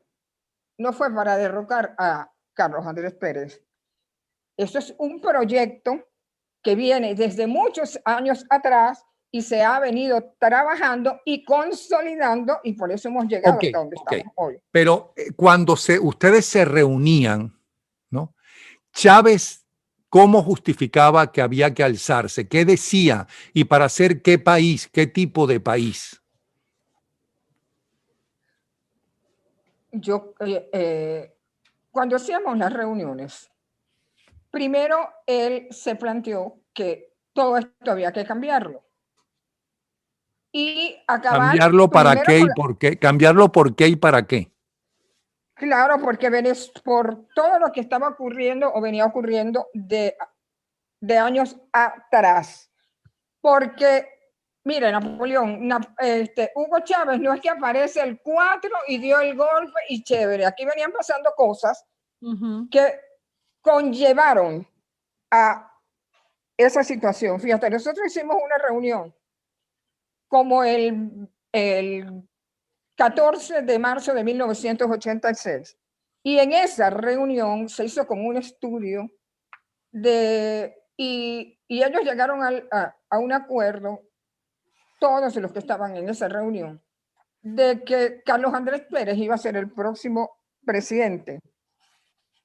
no fue para derrocar a Carlos Andrés Pérez. Eso es un proyecto que viene desde muchos años atrás y se ha venido trabajando y consolidando, y por eso hemos llegado Ok, hasta donde ok. estamos hoy. Pero cuando ustedes se reunían, ¿no? Chávez, ¿cómo justificaba que había que alzarse? ¿Qué decía? ¿Y para hacer qué país? ¿Qué tipo de país? Cuando hacíamos las reuniones, primero él se planteó que todo esto había que cambiarlo y acabar ¿Cambiarlo para primero qué con y por qué? ¿Cambiarlo por qué y para qué? claro, porque por todo lo que estaba ocurriendo o venía ocurriendo de años atrás. Porque, mire, Napoleón, Hugo Chávez no es que aparece el 4 y dio el golpe y chévere. Aquí venían pasando cosas que conllevaron a esa situación. Fíjate, nosotros hicimos una reunión como el 14 de marzo de 1986. Y en esa reunión se hizo como un estudio y ellos llegaron a un acuerdo, todos los que estaban en esa reunión, de que Carlos Andrés Pérez iba a ser el próximo presidente.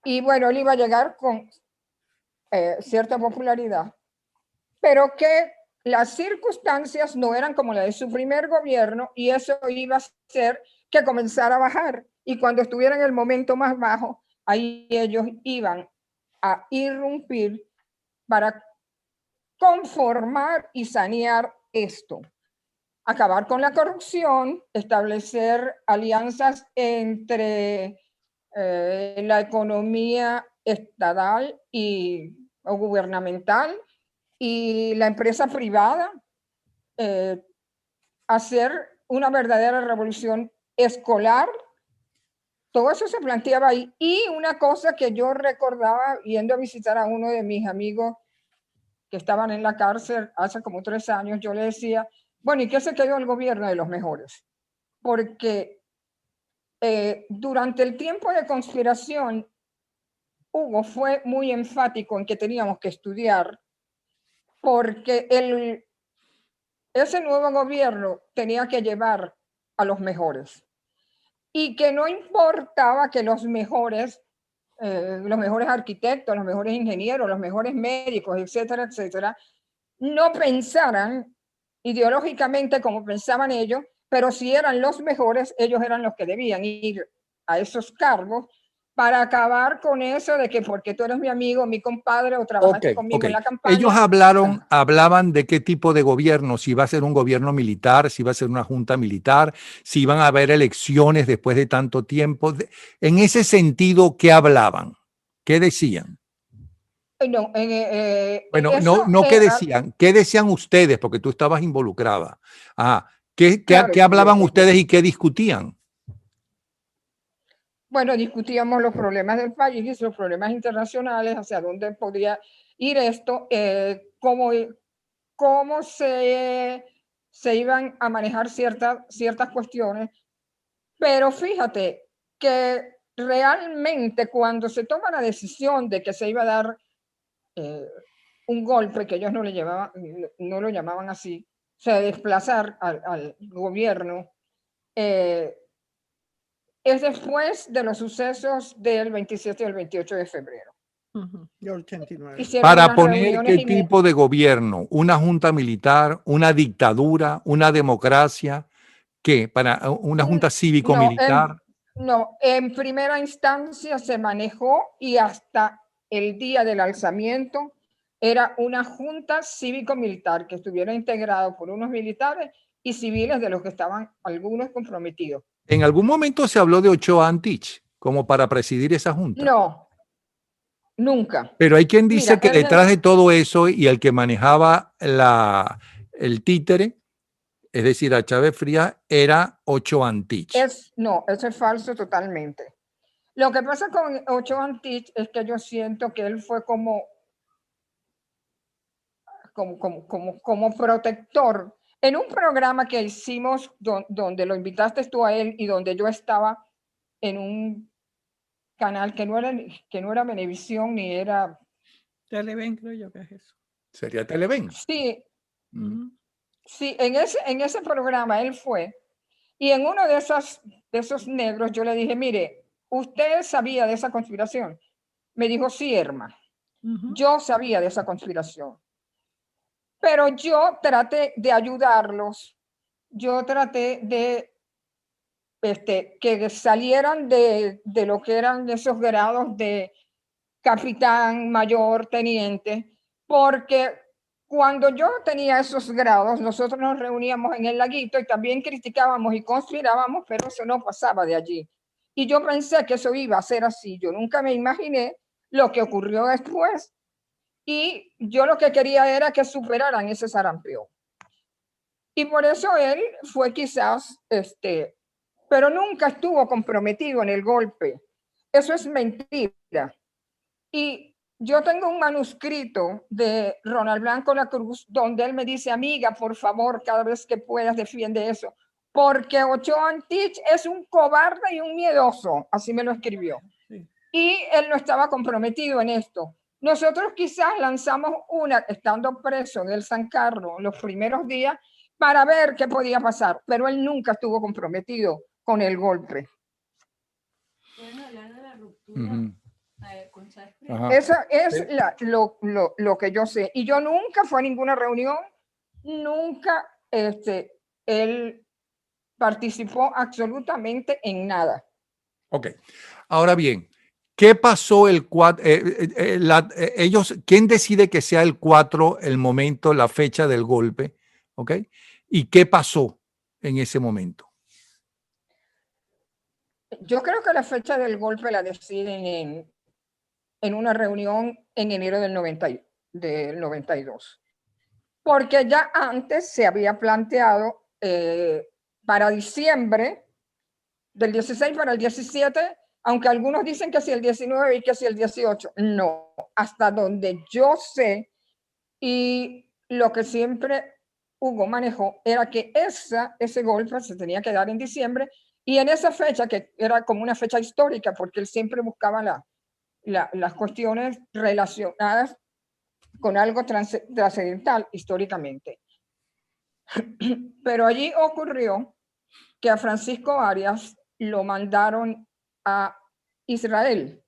Y bueno, él iba a llegar con cierta popularidad, pero que las circunstancias no eran como la de su primer gobierno y eso iba a hacer que comenzara a bajar. Y cuando estuviera en el momento más bajo, ahí ellos iban a irrumpir para conformar y sanear esto. Acabar con la corrupción, establecer alianzas entre la economía estatal o gubernamental y la empresa privada, hacer una verdadera revolución escolar. Todo eso se planteaba ahí. Y una cosa que yo recordaba yendo a visitar a uno de mis amigos que estaban en la cárcel hace como 3 años, yo le decía, bueno, ¿y qué se quedó el gobierno de los mejores? Porque durante el tiempo de conspiración, Hugo fue muy enfático en que teníamos que estudiar, porque ese nuevo gobierno tenía que llevar a los mejores. Y que no importaba que los mejores arquitectos, los mejores ingenieros, los mejores médicos, etcétera, etcétera, no pensaran ideológicamente como pensaban ellos, pero si eran los mejores, ellos eran los que debían ir a esos cargos para acabar con eso de que porque tú eres mi amigo, mi compadre o trabajaste conmigo en la campaña. Ellos hablaban de qué tipo de gobierno, si iba a ser un gobierno militar, si iba a ser una junta militar, si iban a haber elecciones después de tanto tiempo. En ese sentido, ¿qué hablaban? ¿Qué decían? No, Bueno, eso no qué decían, qué decían ustedes, porque tú estabas involucrada. claro, ¿Qué hablaban ustedes y qué discutían? Bueno, discutíamos los problemas del país, los problemas internacionales, hacia dónde podría ir esto, cómo se iban a manejar ciertas cuestiones. Pero fíjate que realmente cuando se toma la decisión de que se iba a dar un golpe, que ellos no lo llamaban así, o sea, desplazar al gobierno, es después de los sucesos del 27 y el 28 de febrero. Y 89. Para poner qué tipo de gobierno, una junta militar, una dictadura, una democracia, ¿qué? Para una junta cívico-militar. No, en primera instancia se manejó y hasta el día del alzamiento era una junta cívico-militar que estuviera integrado por unos militares y civiles de los que estaban algunos comprometidos. En algún momento se habló de Ochoa Antich como para presidir esa junta. No, nunca. Pero hay quien dice Mira, que detrás de todo eso y el que manejaba el títere, es decir, a Chávez Frías, era Ochoa Antich. No, eso es falso totalmente. Lo que pasa con Ochoa Antich es que yo siento que él fue como protector. En un programa que hicimos donde lo invitaste tú a él y donde yo estaba en un canal que no era Venevisión ni era... Televen, creo yo que es eso. ¿Sería Televen? Sí, sí, en ese programa él fue, y en uno de esos negros yo le dije, mire, ¿usted sabía de esa conspiración? Me dijo, sí, Irma, yo sabía de esa conspiración. Pero yo traté de ayudarlos, yo traté de que salieran de lo que eran esos grados de capitán, mayor, teniente, porque cuando yo tenía esos grados, nosotros nos reuníamos en el laguito y también criticábamos y conspirábamos, pero eso no pasaba de allí. Y yo pensé que eso iba a ser así. Yo nunca me imaginé lo que ocurrió después. Y yo lo que quería era que superaran ese sarampión. Y por eso él fue quizás, pero nunca estuvo comprometido en el golpe. Eso es mentira. Y yo tengo un manuscrito de Ronald Blanco La Cruz donde él me dice, amiga, por favor, cada vez que puedas defiende eso, porque Ochoa Antich es un cobarde y un miedoso, así me lo escribió. Sí. Y él no estaba comprometido en esto. Nosotros quizás lanzamos una, estando preso en el San Carlos los primeros días, para ver qué podía pasar, pero él nunca estuvo comprometido con el golpe. ¿Pueden hablar de la ruptura? Eso es lo que yo sé. Y yo nunca fui a ninguna reunión, nunca él participó absolutamente en nada. Ok. Ahora bien, ¿qué pasó el 4? ¿Quién decide que sea el 4 el momento, la fecha del golpe? ¿Ok? ¿Y qué pasó en ese momento? Yo creo que la fecha del golpe la deciden en una reunión en enero del 92. Porque ya antes se había planteado para diciembre del 16 para el 17, aunque algunos dicen que si el 19 y que si el 18. No, hasta donde yo sé, y lo que siempre Hugo manejó era que ese golpe se tenía que dar en diciembre, y en esa fecha, que era como una fecha histórica, porque él siempre buscaba las cuestiones relacionadas con algo trascendental históricamente. Pero allí ocurrió que a Francisco Arias lo mandaron a Israel.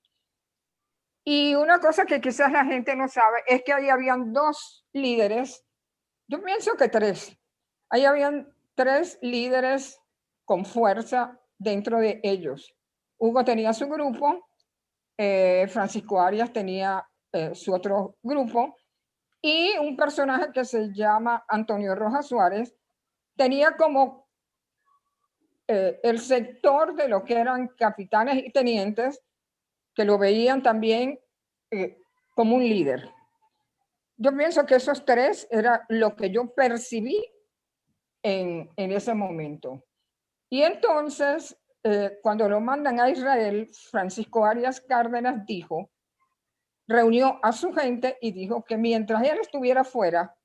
Y una cosa que quizás la gente no sabe es que ahí habían dos líderes, yo pienso que tres. Ahí habían tres líderes con fuerza dentro de ellos. Hugo tenía su grupo, Francisco Arias tenía su otro grupo, y un personaje que se llama Antonio Rojas Suárez tenía como el sector de lo que eran capitanes y tenientes, que lo veían también como un líder. Yo pienso que esos tres era lo que yo percibí en ese momento. Y entonces, cuando lo mandan a Israel, Francisco Arias Cárdenas reunió a su gente y dijo que mientras él estuviera fuera,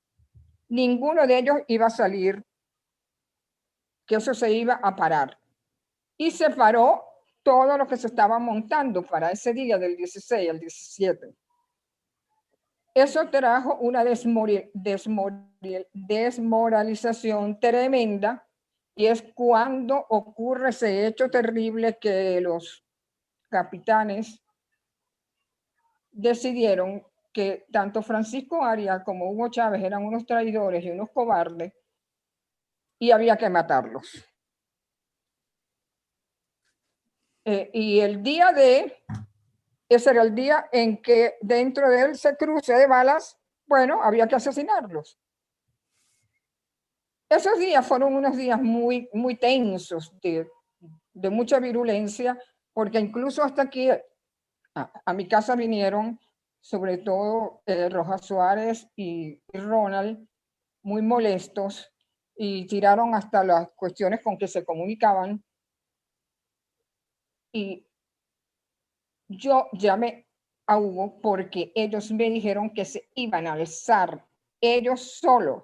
ninguno de ellos iba a salir, que eso se iba a parar. Y se paró todo lo que se estaba montando para ese día del 16 al 17. Eso trajo una desmoralización tremenda, y es cuando ocurre ese hecho terrible que los capitanes decidieron que tanto Francisco Arias como Hugo Chávez eran unos traidores y unos cobardes y había que matarlos. Y el día ese era el día en que dentro de ese cruce de balas, bueno, había que asesinarlos. esos días fueron unos días muy, muy tensos, de mucha virulencia, porque incluso hasta aquí a mi casa vinieron, sobre todo Rojas Suárez y Ronald, muy molestos, y tiraron hasta las cuestiones con que se comunicaban. Y yo llamé a Hugo porque ellos me dijeron que se iban a alzar ellos solos.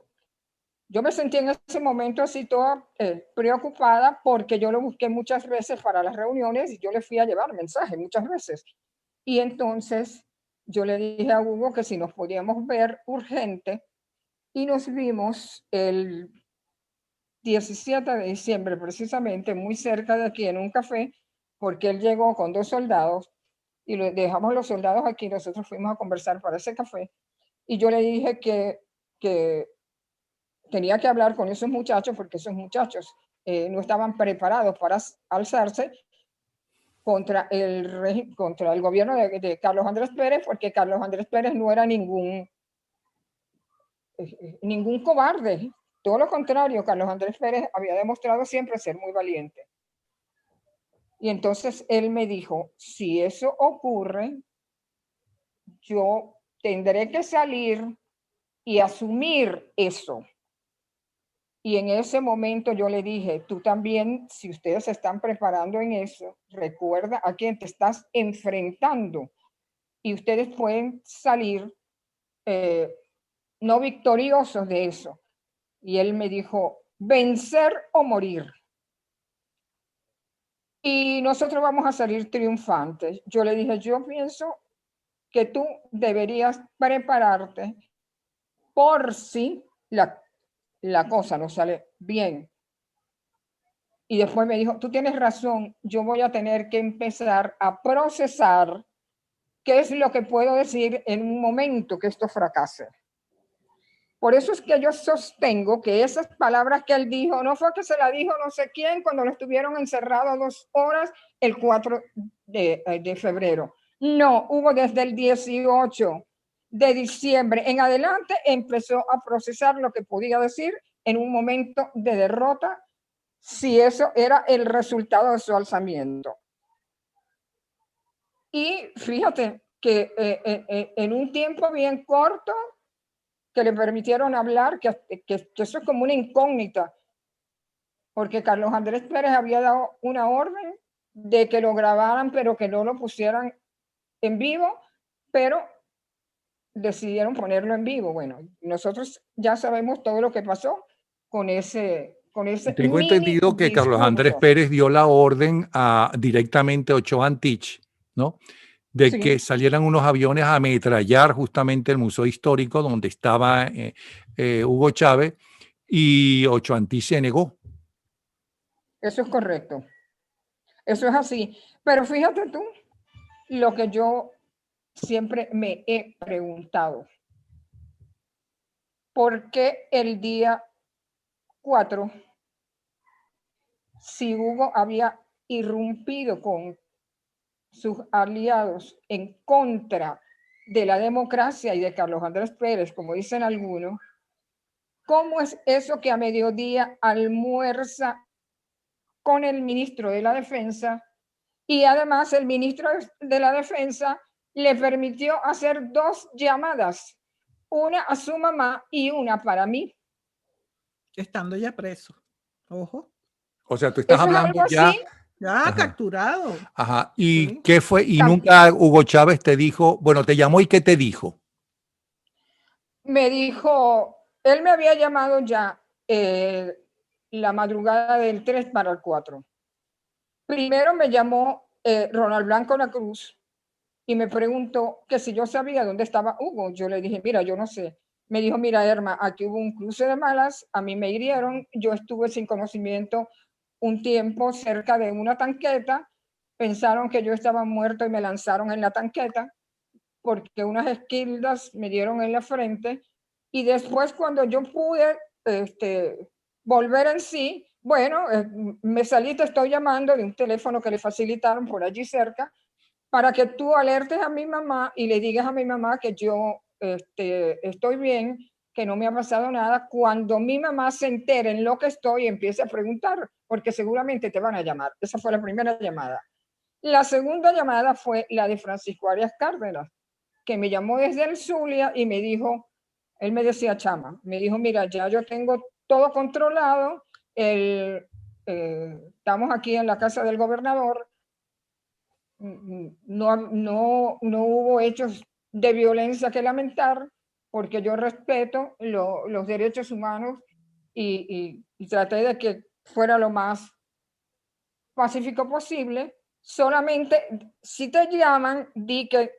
Yo me sentí en ese momento así toda preocupada porque yo lo busqué muchas veces para las reuniones y yo le fui a llevar mensajes muchas veces. Y entonces yo le dije a Hugo que si nos podíamos ver urgente, y nos vimos el 17 de diciembre precisamente, muy cerca de aquí en un café, porque él llegó con 2 soldados y dejamos los soldados aquí, nosotros fuimos a conversar para ese café y yo le dije que tenía que hablar con esos muchachos porque esos muchachos no estaban preparados para alzarse contra el gobierno de Carlos Andrés Pérez, porque Carlos Andrés Pérez no era ningún cobarde. Todo lo contrario, Carlos Andrés Pérez había demostrado siempre ser muy valiente. Y entonces él me dijo, si eso ocurre, yo tendré que salir y asumir eso. Y en ese momento yo le dije, tú también, si ustedes se están preparando en eso, recuerda a quién te estás enfrentando y ustedes pueden salir no victoriosos de eso. Y él me dijo, vencer o morir. Y nosotros vamos a salir triunfantes. Yo le dije, yo pienso que tú deberías prepararte por si la cosa no sale bien. Y después me dijo, tú tienes razón, yo voy a tener que empezar a procesar qué es lo que puedo decir en un momento que esto fracase. Por eso es que yo sostengo que esas palabras que él dijo, no fue que se la dijo no sé quién cuando lo estuvieron encerrado 2 horas el 4 de febrero. No, hubo desde el 18 de diciembre en adelante, empezó a procesar lo que podía decir en un momento de derrota, si eso era el resultado de su alzamiento. Y fíjate que en un tiempo bien corto, que le permitieron hablar, que eso es como una incógnita, porque Carlos Andrés Pérez había dado una orden de que lo grabaran, pero que no lo pusieran en vivo, pero decidieron ponerlo en vivo. Bueno, nosotros ya sabemos todo lo que pasó con ese Tengo entendido que Carlos Andrés Pérez dio la orden directamente a Ochoa Antich, ¿no? De que salieran unos aviones a ametrallar justamente el Museo Histórico donde estaba Hugo Chávez, y Ochoa Antich se negó. Eso es correcto. Eso es así. Pero fíjate tú, lo que yo siempre me he preguntado. ¿Por qué el día 4, si Hugo había irrumpido con sus aliados en contra de la democracia y de Carlos Andrés Pérez, como dicen algunos, cómo es eso que a mediodía almuerza con el ministro de la Defensa y además el ministro de la Defensa le permitió hacer 2 llamadas, una a su mamá y una para mí? Estando ya preso. Ojo. O sea, tú estás hablando ya... Ya capturado. Ajá. ¿Y qué fue? Y nunca Hugo Chávez te dijo, bueno, te llamó y ¿qué te dijo? Me dijo, él me había llamado ya la madrugada del 3 para el 4. Primero me llamó Ronald Blanco La Cruz y me preguntó que si yo sabía dónde estaba Hugo. Yo le dije, mira, yo no sé. Me dijo, mira, Irma, aquí hubo un cruce de malas, a mí me hirieron, yo estuve sin conocimiento un tiempo cerca de una tanqueta, pensaron que yo estaba muerto y me lanzaron en la tanqueta porque unas esquildas me dieron en la frente y después cuando yo pude volver en sí, bueno, me salí, te estoy llamando de un teléfono que le facilitaron por allí cerca para que tú alertes a mi mamá y le digas a mi mamá que yo estoy bien que no me ha pasado nada. Cuando mi mamá se entere en lo que estoy, empiece a preguntar, porque seguramente te van a llamar. Esa fue la primera llamada. La segunda llamada fue la de Francisco Arias Cárdenas, que me llamó desde el Zulia y me dijo, él me decía, Chama, me dijo, mira, ya yo tengo todo controlado, estamos aquí en la casa del gobernador, no hubo hechos de violencia que lamentar, porque yo respeto los derechos humanos y traté de que fuera lo más pacífico posible. Solamente si te llaman, di que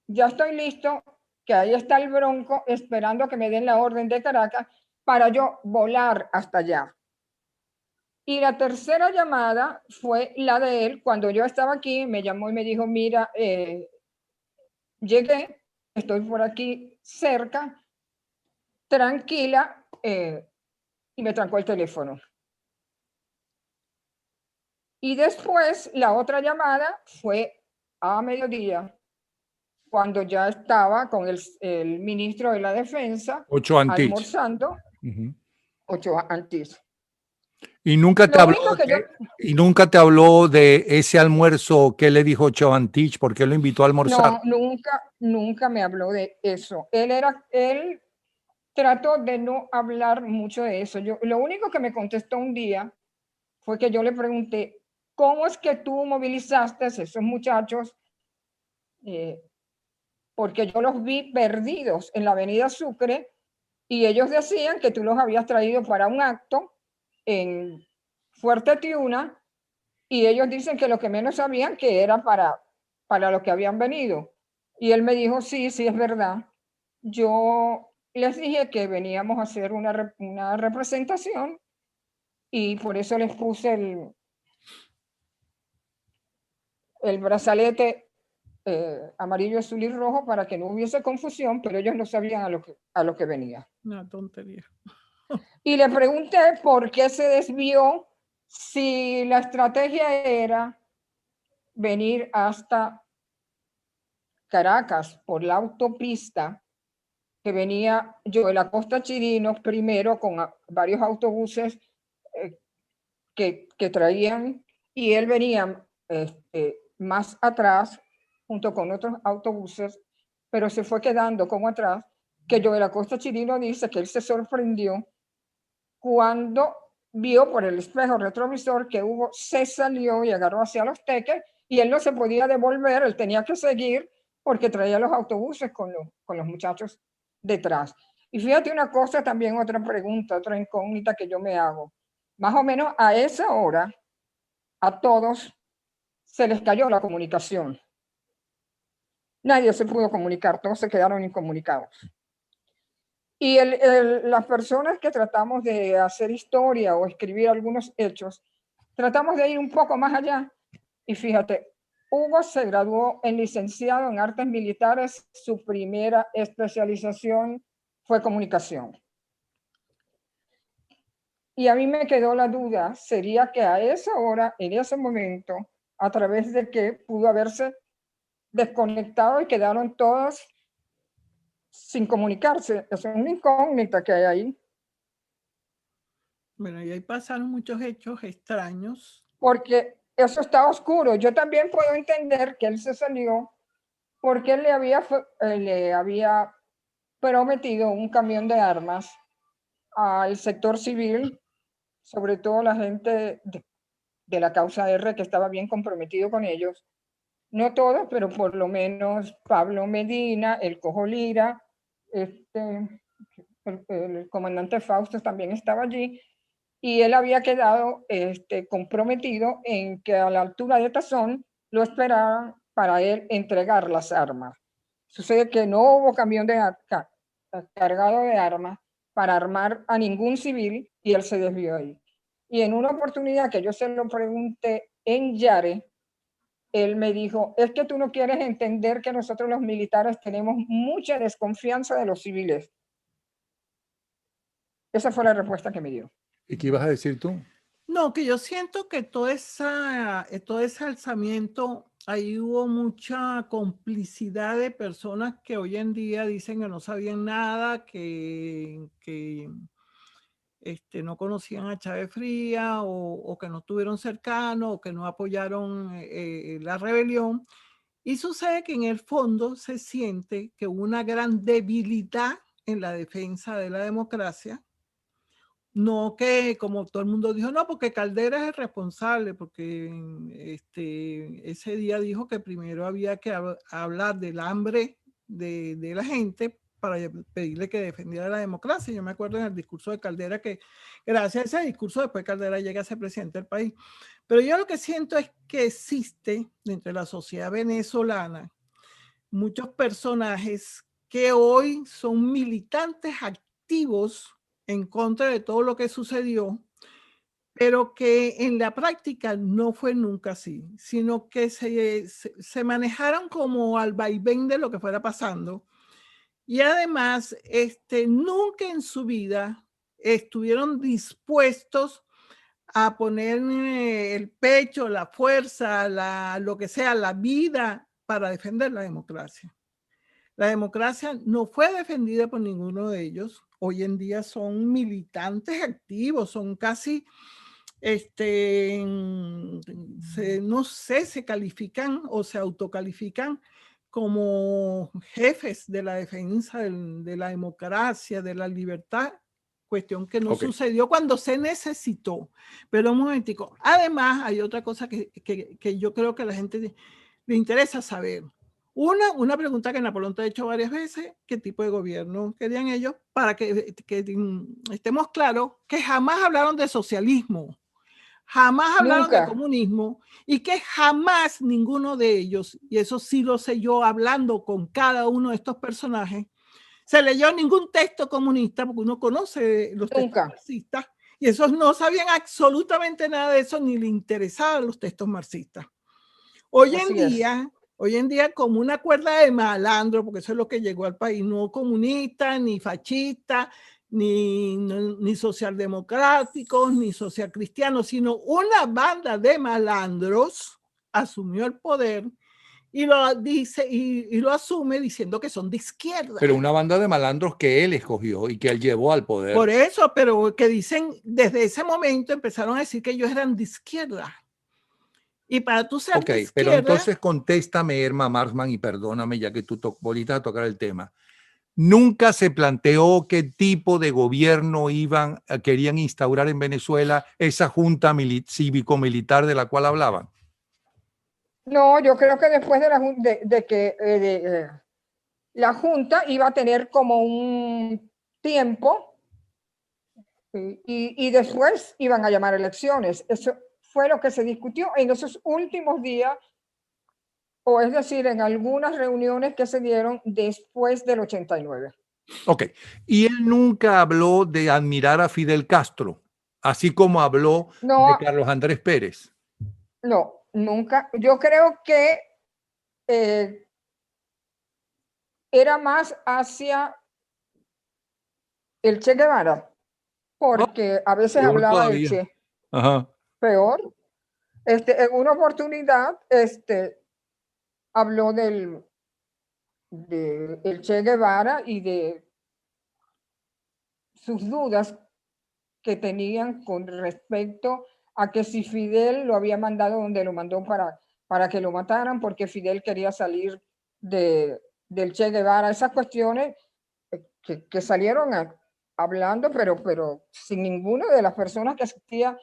ya estoy listo, que ahí está el Bronco esperando que me den la orden de Caracas para yo volar hasta allá. Y la tercera llamada fue la de él. Cuando yo estaba aquí, me llamó y me dijo, mira, llegué, estoy por aquí cerca, tranquila, y me trancó el teléfono. Y después la otra llamada fue a mediodía, cuando ya estaba con el ministro de la Defensa 8 Antich. almorzando, 8 antes. Y nunca te Lo habló único que yo, y nunca te habló de ese almuerzo que le dijo Chovantich, ¿por qué lo invitó a almorzar? no, nunca me habló de eso. Él trató de no hablar mucho de eso. Lo único que me contestó un día fue que yo le pregunté, ¿cómo es que tú movilizaste a esos muchachos? Porque yo los vi perdidos en la avenida Sucre y ellos decían que tú los habías traído para un acto en Fuerte Tiuna, y ellos dicen que lo que menos sabían que era para lo que habían venido. Y él me dijo, sí, es verdad. Yo les dije que veníamos a hacer una representación y por eso les puse el brazalete amarillo, azul y rojo para que no hubiese confusión, pero ellos no sabían a lo que venía. Una tontería. Y le pregunté por qué se desvió, si la estrategia era venir hasta Caracas por la autopista que venía Joel Acosta Chirinos primero con varios autobuses que traían, y él venía más atrás junto con otros autobuses, pero se fue quedando como atrás, que Joel Acosta Chirino dice que él se sorprendió cuando vio por el espejo retrovisor que Hugo se salió y agarró hacia Los Teques y él no se podía devolver, él tenía que seguir porque traía los autobuses con los muchachos detrás. Y fíjate una cosa también, otra pregunta, otra incógnita que yo me hago. Más o menos a esa hora, a todos se les cayó la comunicación. Nadie se pudo comunicar, todos se quedaron incomunicados. Y las personas que tratamos de hacer historia o escribir algunos hechos, tratamos de ir un poco más allá. Y fíjate, Hugo se graduó en licenciado en artes militares, su primera especialización fue comunicación. Y a mí me quedó la duda, sería que a esa hora, en ese momento, a través de que pudo haberse desconectado y quedaron todos sin comunicarse. Es una incógnita que hay ahí. Bueno, y ahí pasaron muchos hechos extraños. Porque eso está oscuro. Yo también puedo entender que él se salió porque él le había prometido un camión de armas al sector civil, sobre todo la gente de la causa R que estaba bien comprometido con ellos. No todos, pero por lo menos Pablo Medina, el Cojo Lira, el comandante Fausto también estaba allí, y él había quedado comprometido en que a la altura de Tazón lo esperaran para él entregar las armas. Sucede que no hubo camión cargado de armas para armar a ningún civil y él se desvió ahí. Y en una oportunidad que yo se lo pregunté en Yare, él me dijo, es que tú no quieres entender que nosotros los militares tenemos mucha desconfianza de los civiles. Esa fue la respuesta que me dio. ¿Y qué ibas a decir tú? No, que yo siento que todo ese alzamiento ahí hubo mucha complicidad de personas que hoy en día dicen que no sabían nada, que no conocían a Chávez Frías o que no estuvieron cercanos o que no apoyaron la rebelión. Y sucede que en el fondo se siente que hubo una gran debilidad en la defensa de la democracia. No que, como todo el mundo dijo, no, porque Caldera es el responsable, porque ese día dijo que primero había que hablar del hambre de la gente para pedirle que defendiera la democracia. Yo me acuerdo en el discurso de Caldera que gracias a ese discurso después Caldera llega a ser presidente del país. Pero yo lo que siento es que existe dentro de la sociedad venezolana muchos personajes que hoy son militantes activos en contra de todo lo que sucedió, pero que en la práctica no fue nunca así, sino que se manejaron como al vaivén de lo que fuera pasando. Y además, nunca en su vida estuvieron dispuestos a poner el pecho, la fuerza, lo que sea, la vida para defender la democracia. La democracia no fue defendida por ninguno de ellos. Hoy en día son militantes activos, son casi, no sé, se califican o se autocalifican como jefes de la defensa de la democracia, de la libertad, cuestión que no sucedió cuando se necesitó. Pero un momentico, además hay otra cosa que yo creo que a la gente le interesa saber. Una pregunta que Napoleón te ha hecho varias veces, ¿qué tipo de gobierno querían ellos? Para que estemos claros que jamás hablaron de socialismo, jamás hablaron de comunismo y que jamás ninguno de ellos, y eso sí lo sé yo hablando con cada uno de estos personajes, se leyó ningún texto comunista porque uno conoce los textos marxistas y esos no sabían absolutamente nada de eso ni le interesaban los textos marxistas. Hoy en día como una cuerda de malandro, porque eso es lo que llegó al país, no comunista, ni fascista, ni socialdemocráticos, ni socialcristianos, sino una banda de malandros asumió el poder y lo dice y lo asume diciendo que son de izquierda. Pero una banda de malandros que él escogió y que él llevó al poder. Por eso, pero que dicen, desde ese momento empezaron a decir que ellos eran de izquierda. Y para tú ser de izquierda, pero entonces contéstame, Erma Marsman, y perdóname ya que tú volviste a tocar el tema. ¿Nunca se planteó qué tipo de gobierno querían instaurar en Venezuela esa junta cívico-militar de la cual hablaban? No, yo creo que después de que la junta iba a tener como un tiempo y después iban a llamar elecciones. Eso fue lo que se discutió en esos últimos días, o es decir, en algunas reuniones que se dieron después del 89. Ok, y él nunca habló de admirar a Fidel Castro, así como habló de Carlos Andrés Pérez. No, nunca. Yo creo que era más hacia el Che Guevara, porque a veces hablaba del Che. Ajá. Peor. En una oportunidad, habló del Che Guevara y de sus dudas que tenían con respecto a que si Fidel lo había mandado donde lo mandó para que lo mataran, porque Fidel quería salir del Che Guevara. Esas cuestiones que salieron hablando, pero sin ninguna de las personas que asistía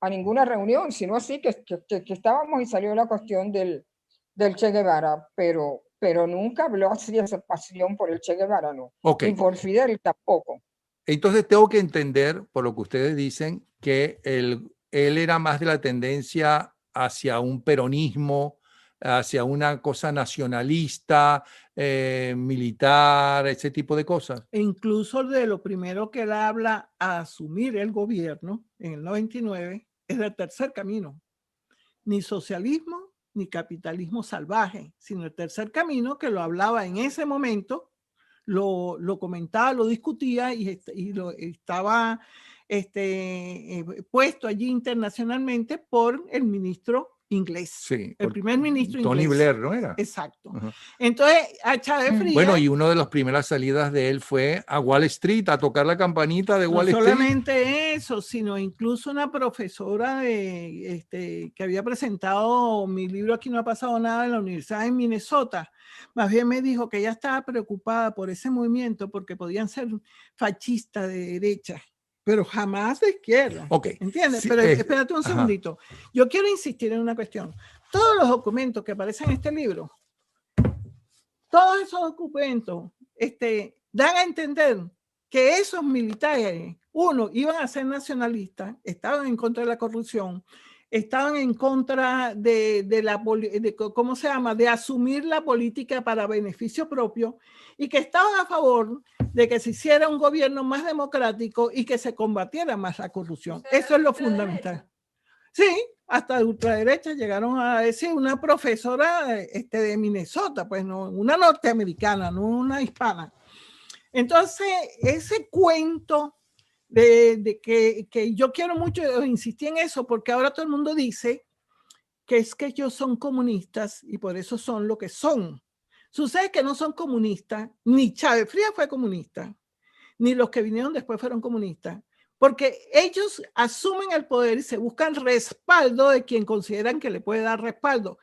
a ninguna reunión, sino así que estábamos y salió la cuestión del Che Guevara, pero nunca habló así de esa pasión por el Che Guevara, no. Y por Fidel tampoco. Entonces tengo que entender, por lo que ustedes dicen, que él era más de la tendencia hacia un peronismo, hacia una cosa nacionalista, militar, ese tipo de cosas. E incluso de lo primero que él habla a asumir el gobierno en el 99 es del tercer camino. Ni socialismo ni capitalismo salvaje, sino el tercer camino que lo hablaba en ese momento, lo comentaba, lo discutía y lo estaba puesto allí internacionalmente por el ministro inglés. Sí, El primer ministro Tony inglés. Blair, ¿no era? Exacto. Ajá. Entonces, a Chávez Frías, Bueno, y una de las primeras salidas de él fue a Wall Street, a tocar la campanita de no Wall Street. solamente eso, sino incluso una profesora que había presentado mi libro Aquí no ha pasado nada en la Universidad de Minnesota, más bien me dijo que ella estaba preocupada por ese movimiento porque podían ser fascistas de derecha, pero jamás de izquierda. Ok. ¿Entiendes? Sí, pero espérate un ajá. segundito. Yo quiero insistir en una cuestión. Todos los documentos que aparecen en este libro, todos esos documentos dan a entender que esos militares, uno, iban a ser nacionalistas, estaban en contra de la corrupción, estaban en contra ¿cómo se llama?, de asumir la política para beneficio propio, y que estaban a favor de que se hiciera un gobierno más democrático y que se combatiera más la corrupción. Eso es lo fundamental. Sí, hasta de ultraderecha llegaron a decir, una profesora de Minnesota, pues no, una norteamericana, no una hispana. Entonces, ese cuento de que yo quiero mucho insistir en eso, porque ahora todo el mundo dice que es que ellos son comunistas y por eso son lo que son. Sucede que no son comunistas, ni Chávez Frías fue comunista, ni los que vinieron después fueron comunistas, porque ellos asumen el poder y se buscan respaldo de quien consideran que le puede dar respaldo.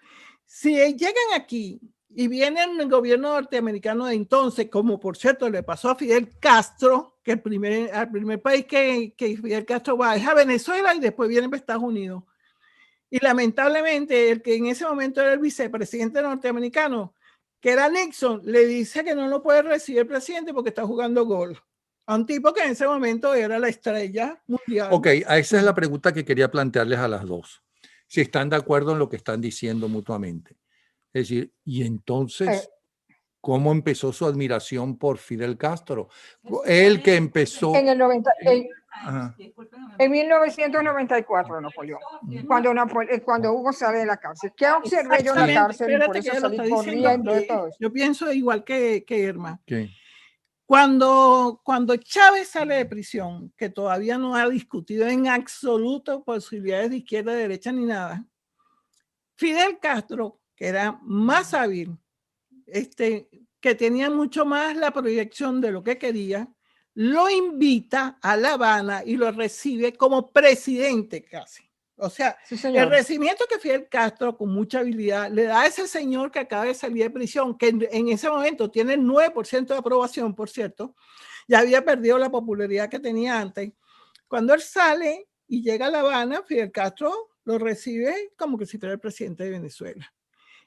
Si llegan aquí y viene el gobierno norteamericano de entonces, como por cierto le pasó a Fidel Castro, que el primer país que Fidel Castro va es a Venezuela y después viene a Estados Unidos. Y lamentablemente el que en ese momento era el vicepresidente norteamericano, que era Nixon, le dice que no lo puede recibir el presidente porque está jugando golf. A un tipo que en ese momento era la estrella mundial. Ok, esa es la pregunta que quería plantearles a las dos. Si están de acuerdo en lo que están diciendo mutuamente. Es decir, y entonces, ¿cómo empezó su admiración por Fidel Castro? Él que empezó... En el 90, Ajá. en 1994, Napoleón, cuando Hugo sale de la cárcel. ¿Qué observé yo en la cárcel? Y por Espérate eso que ya lo salí está diciendo, corriendo de todo eso. yo pienso igual que Irma. Okay. Cuando Chávez sale de prisión, que todavía no ha discutido en absoluto posibilidades de izquierda, derecha ni nada, Fidel Castro, que era más hábil, que tenía mucho más la proyección de lo que quería, lo invita a La Habana y lo recibe como presidente casi. O sea, Sí, el recibimiento que Fidel Castro, con mucha habilidad, le da a ese señor que acaba de salir de prisión, que en ese momento tiene el 9% de aprobación, por cierto, ya había perdido la popularidad que tenía antes. Cuando él sale y llega a La Habana, Fidel Castro lo recibe como que si fuera el presidente de Venezuela.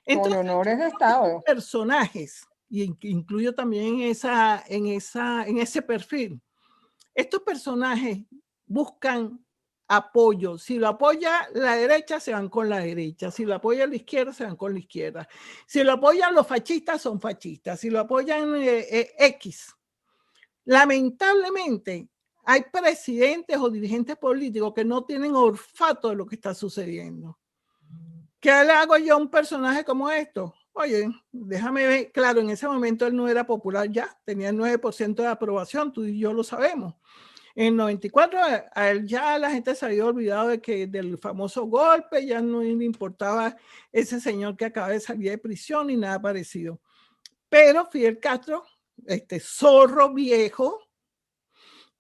Entonces, con honores de Estado. Personajes, y incluyo también en ese perfil, estos personajes buscan apoyo. Si lo apoya la derecha, se van con la derecha. Si lo apoya la izquierda, se van con la izquierda. Si lo apoyan los fascistas, son fascistas. Si lo apoyan X. Lamentablemente, hay presidentes o dirigentes políticos que no tienen olfato de lo que está sucediendo. ¿Qué le hago yo a un personaje como esto? Oye, déjame ver. Claro, en ese momento él no era popular ya, tenía el 9% de aprobación, tú y yo lo sabemos. En el 94 a él ya la gente se había olvidado del famoso golpe, ya no le importaba ese señor que acaba de salir de prisión ni nada parecido. Pero Fidel Castro, zorro viejo,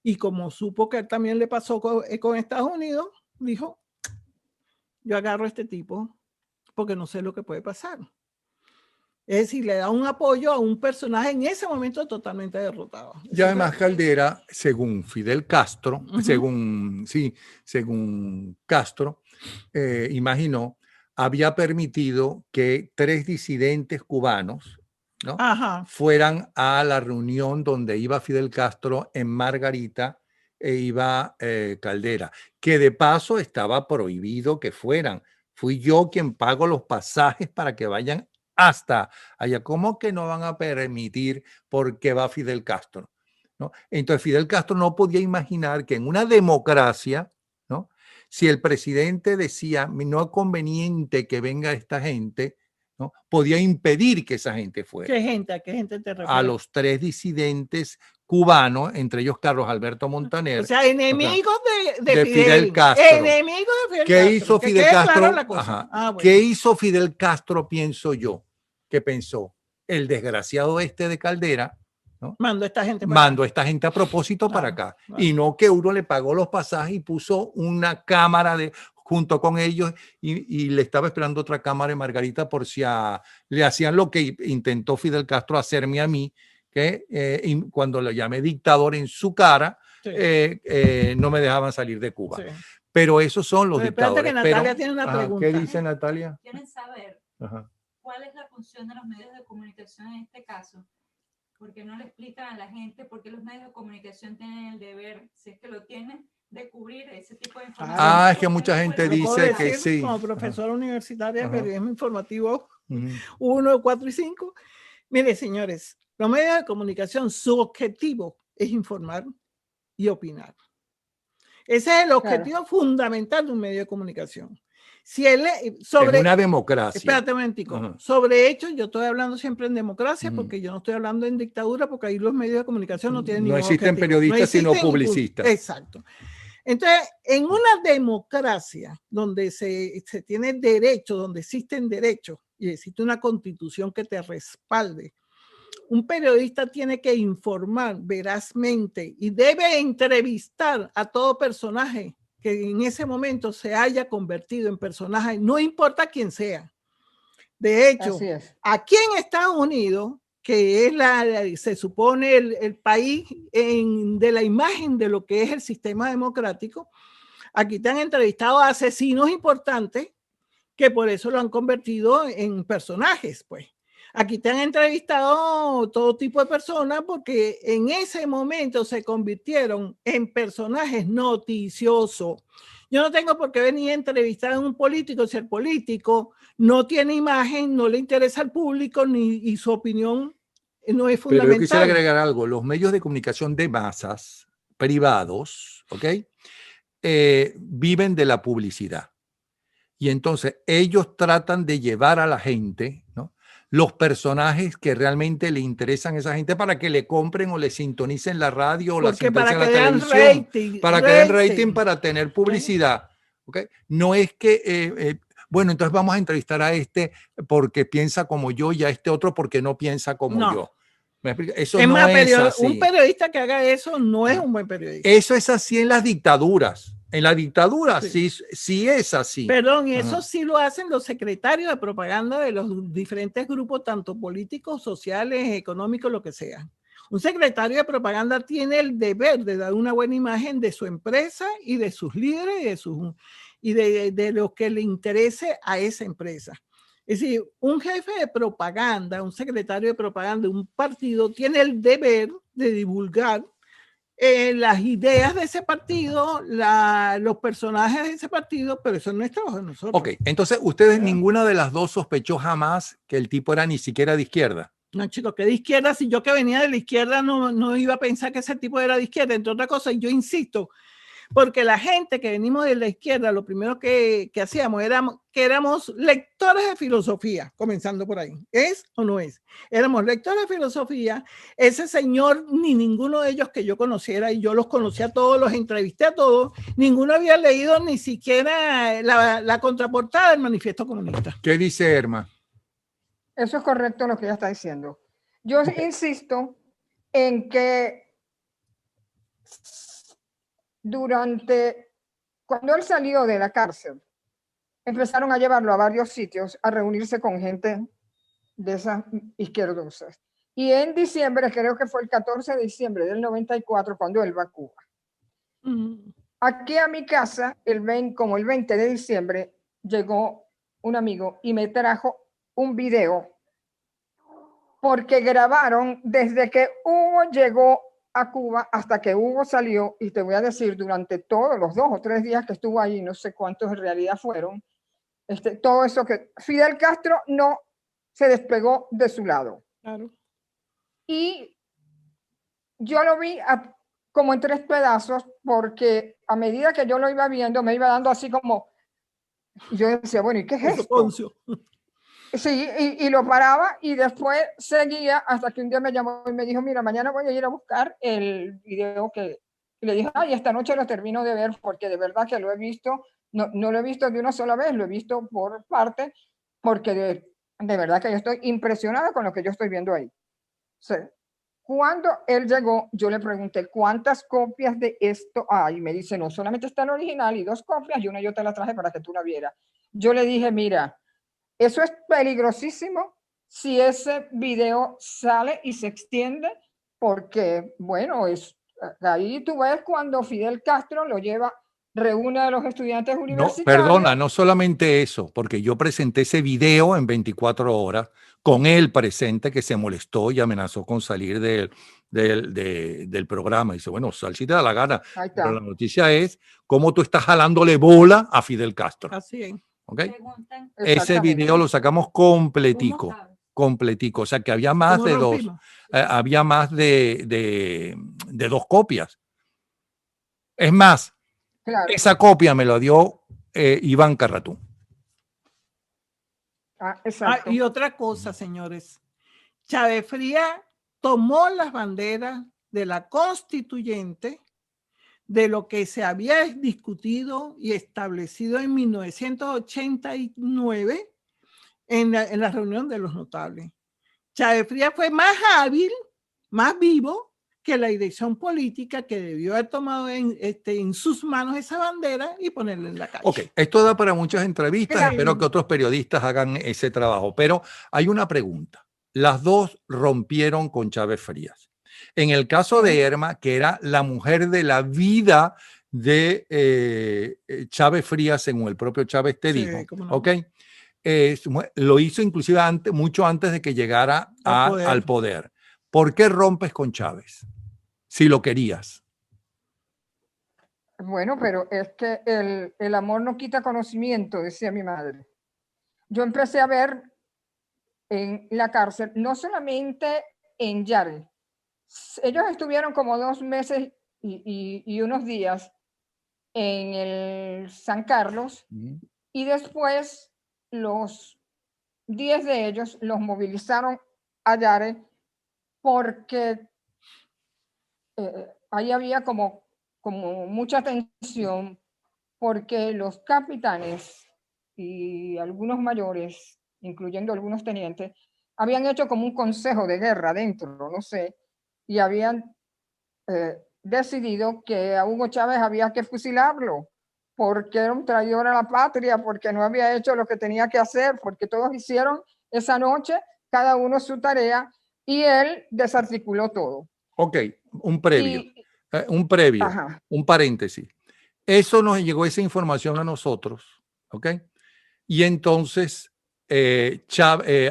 y como supo que a él también le pasó con Estados Unidos, dijo, yo agarro a este tipo porque no sé lo que puede pasar. Es decir, le da un apoyo a un personaje en ese momento totalmente derrotado. Y además Caldera, según Fidel Castro, según Castro, imaginó, había permitido que 3 disidentes cubanos, ¿no?, fueran a la reunión donde iba Fidel Castro en Margarita e iba Caldera, que de paso estaba prohibido que fueran. Fui yo quien pago los pasajes para que vayan hasta allá. ¿Cómo que no van a permitir porque va Fidel Castro? ¿No? Entonces Fidel Castro no podía imaginar que en una democracia, ¿no?, si el presidente decía no es conveniente que venga esta gente, ¿no? Podía impedir que esa gente fuera. ¿Qué gente? ¿A qué gente te refieres? A los 3 disidentes cubanos, entre ellos Carlos Alberto Montaner. O sea, enemigos de de Fidel Castro. Enemigos de Fidel ¿Qué Castro. hizo Que Fidel quede Castro? clara la cosa. Ajá. Ah, bueno. ¿Qué hizo Fidel Castro, pienso yo? ¿Qué pensó? El desgraciado este de Caldera, ¿no? Mandó a esta gente para Mandó a acá. esta gente a propósito para Claro, acá. claro. Y no que uno le pagó los pasajes y puso una cámara junto con ellos y le estaba esperando otra cámara de Margarita por si le hacían lo que intentó Fidel Castro hacerme a mí, que cuando lo llamé dictador en su cara, Sí. no me dejaban salir de Cuba. Sí. Pero esos son los Pero espérate dictadores. que Natalia Pero, tiene una ajá, pregunta. ¿qué dice Natalia? Quieren saber Ajá. cuál es la función de los medios de comunicación en este caso. Porque no le explican a la gente por qué los medios de comunicación tienen el deber, si es que lo tienen, de cubrir ese tipo de información. Ah, es que mucha gente Lo puedo dice que decir sí. como profesora universitaria de Ajá. periodismo informativo Ujú. 1, 4 y 5. Mire, señores, los medios de comunicación, su objetivo es informar y opinar. Ese es el objetivo fundamental de un medio de comunicación. Si él En una democracia. Espérate un momentico. Ajá. Sobre hechos, yo estoy hablando siempre en democracia, Ujú. porque yo no estoy hablando en dictadura, porque ahí los medios de comunicación no tienen No ningún existen objetivo. periodistas, sino existen publicistas. Exacto. Entonces, en una democracia donde se tiene derechos, donde existen derechos y existe una constitución que te respalde, un periodista tiene que informar verazmente y debe entrevistar a todo personaje que en ese momento se haya convertido en personaje, no importa quién sea. De hecho, Así es. aquí en Estados Unidos, que es se supone el país de la imagen de lo que es el sistema democrático, aquí te han entrevistado a asesinos importantes que por eso lo han convertido en personajes, pues. Aquí te han entrevistado todo tipo de personas porque en ese momento se convirtieron en personajes noticiosos. Yo no tengo por qué venir a entrevistar a un político si el político no tiene imagen, no le interesa al público y su opinión no es fundamental. Pero yo quisiera agregar algo. Los medios de comunicación de masas privados, ¿ok? Viven de la publicidad. Y entonces ellos tratan de llevar a la gente, ¿no?, los personajes que realmente le interesan a esa gente para que le compren o le sintonicen la radio o la sintonicen en la televisión, para que den rating, para tener publicidad. ¿Okay? No es que, bueno, entonces vamos a entrevistar a este porque piensa como yo y a este otro porque no piensa como yo. ¿Me explico? Eso no es así. Un periodista que haga eso no es un buen periodista. Eso es así en las dictaduras. En la dictadura sí es así. Perdón, y eso sí lo hacen los secretarios de propaganda de los diferentes grupos, tanto políticos, sociales, económicos, lo que sea. Un secretario de propaganda tiene el deber de dar una buena imagen de su empresa y de sus líderes y de lo que le interese a esa empresa. Es decir, un jefe de propaganda, un secretario de propaganda de un partido tiene el deber de divulgar las ideas de ese partido, los personajes de ese partido, pero eso no es trabajo de nosotros. Ok, entonces ustedes ninguna de las dos sospechó jamás que el tipo era ni siquiera de izquierda. No, chico, que de izquierda, si yo que venía de la izquierda no iba a pensar que ese tipo era de izquierda, entre otras cosas, yo insisto, porque la gente que venimos de la izquierda, lo primero que hacíamos éramos lectores de filosofía, comenzando por ahí. ¿Es o no es? Éramos lectores de filosofía. Ese señor, ni ninguno de ellos que yo conociera, y yo los conocí a todos, los entrevisté a todos, ninguno había leído ni siquiera la contraportada del Manifiesto Comunista. ¿Qué dice Erma? Eso es correcto lo que ella está diciendo. Yo insisto en que cuando él salió de la cárcel, empezaron a llevarlo a varios sitios a reunirse con gente de esas izquierdosas. Y en diciembre, creo que fue el 14 de diciembre del 94, cuando él va a Cuba. Aquí a mi casa, como el 20 de diciembre, llegó un amigo y me trajo un video porque grabaron desde que Hugo llegó a Cuba hasta que Hugo salió, y te voy a decir, durante todos los 2 o 3 días que estuvo ahí, no sé cuántos en realidad fueron, todo eso que Fidel Castro no se despegó de su lado. Claro. Y yo lo vi como en 3 pedazos, porque a medida que yo lo iba viendo, me iba dando así como, y yo decía, bueno, ¿y qué es esto? Sí, y lo paraba y después seguía hasta que un día me llamó y me dijo, mira, mañana voy a ir a buscar el video que... Y le dije, ay, esta noche lo termino de ver porque de verdad que lo he visto, no lo he visto de una sola vez, lo he visto por parte, porque de verdad que yo estoy impresionada con lo que yo estoy viendo ahí. Sí. Cuando él llegó, yo le pregunté, ¿cuántas copias de esto hay? Me dice, no, solamente está el original y 2 copias y una yo te la traje para que tú la vieras. Yo le dije, mira, eso es peligrosísimo si ese video sale y se extiende, porque, bueno, ahí tú ves cuando Fidel Castro lo lleva, reúne a los estudiantes No, universitarios. perdona, no solamente eso, porque yo presenté ese video en 24 horas con él presente que se molestó y amenazó con salir del programa. Dice, bueno, sal si te da la gana. Ahí Pero la está. noticia es cómo tú estás jalándole bola a Fidel Castro. Así es. ¿Ok? Preguntan, Ese video lo sacamos completico, completico. O sea que había más de dos, había más de 2 copias. Es más, Claro. esa copia me la dio Iván Carratú. Exacto. Y otra cosa, señores. Chávez Frías tomó las banderas de la constituyente, de lo que se había discutido y establecido en 1989 en la reunión de los notables. Chávez Frías fue más hábil, más vivo que la dirección política, que debió haber tomado en sus manos esa bandera y ponerla en la calle. Ok, esto da para muchas entrevistas. Claro. Espero que otros periodistas hagan ese trabajo. Pero hay una pregunta. Las dos rompieron con Chávez Frías. En el caso de Erma, que era la mujer de la vida de Chávez Frías, según el propio Chávez te dijo, no. ¿ok? Lo hizo inclusive mucho antes de que llegara al poder. ¿Por qué rompes con Chávez? Si lo querías. Bueno, pero es que el amor no quita conocimiento, decía mi madre. Yo empecé a ver en la cárcel, no solamente en Yare. Ellos estuvieron como 2 meses y unos días en el San Carlos y después los 10 de ellos los movilizaron a Yare porque ahí había como mucha tensión, porque los capitanes y algunos mayores, incluyendo algunos tenientes, habían hecho como un consejo de guerra dentro, no sé, y habían decidido que a Hugo Chávez había que fusilarlo, porque era un traidor a la patria, porque no había hecho lo que tenía que hacer, porque todos hicieron esa noche, cada uno su tarea, y él desarticuló todo. Ok, un previo, un paréntesis. Eso nos llegó esa información a nosotros, ¿ok? Y entonces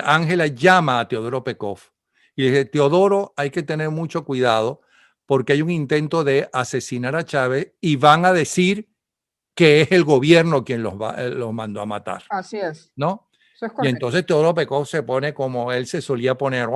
Ángela llama a Teodoro Pekov y dice, Teodoro, hay que tener mucho cuidado porque hay un intento de asesinar a Chávez y van a decir que es el gobierno quien los mandó a matar. Así es. ¿No? Eso es y entonces Teodoro Pekov se pone como él se solía poner,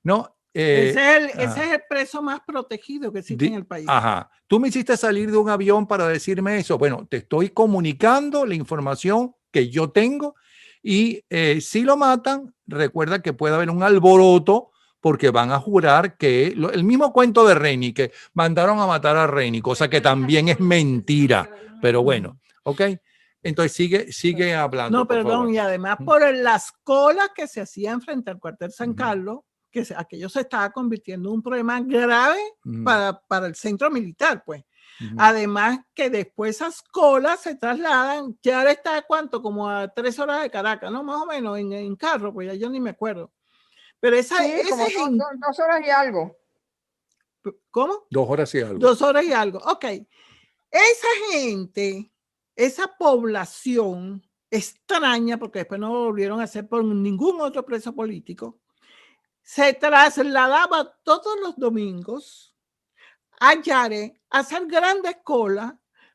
¿no? Ese es el preso más protegido que existe en el país. Ajá. Tú me hiciste salir de un avión para decirme eso. Bueno, te estoy comunicando la información que yo tengo y si lo matan, recuerda que puede haber un alboroto porque van a jurar que el mismo cuento de Reni, que mandaron a matar a Reni, cosa que también es mentira. Pero bueno, ¿ok? Entonces sigue hablando. No, perdón, y además por las colas que se hacían frente al cuartel San Carlos, que aquello se estaba convirtiendo en un problema grave para el centro militar, pues. Además que después esas colas se trasladan, ya está ¿cuánto? Como a 3 horas de Caracas, ¿no? Más o menos en carro, pues ya yo ni me acuerdo. Pero sí, como 2 horas y algo. ¿Cómo? 2 horas y algo. 2 horas y algo, ok. Esa gente, esa población extraña, porque después no lo volvieron a hacer por ningún otro preso político, se trasladaba todos los domingos a Yare a hacer grandes colas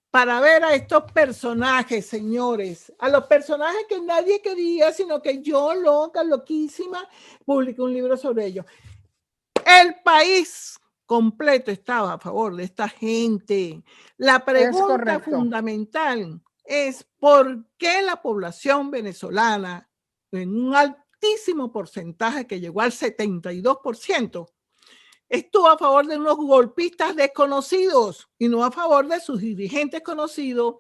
para ver a estos personajes, señores, a los personajes que nadie quería, sino que yo, loquísima, publiqué un libro sobre ellos. El país completo estaba a favor de esta gente. La pregunta fundamental, es por qué la población venezolana, en un altísimo porcentaje que llegó al 72%, estuvo a favor de unos golpistas desconocidos y no a favor de sus dirigentes conocidos,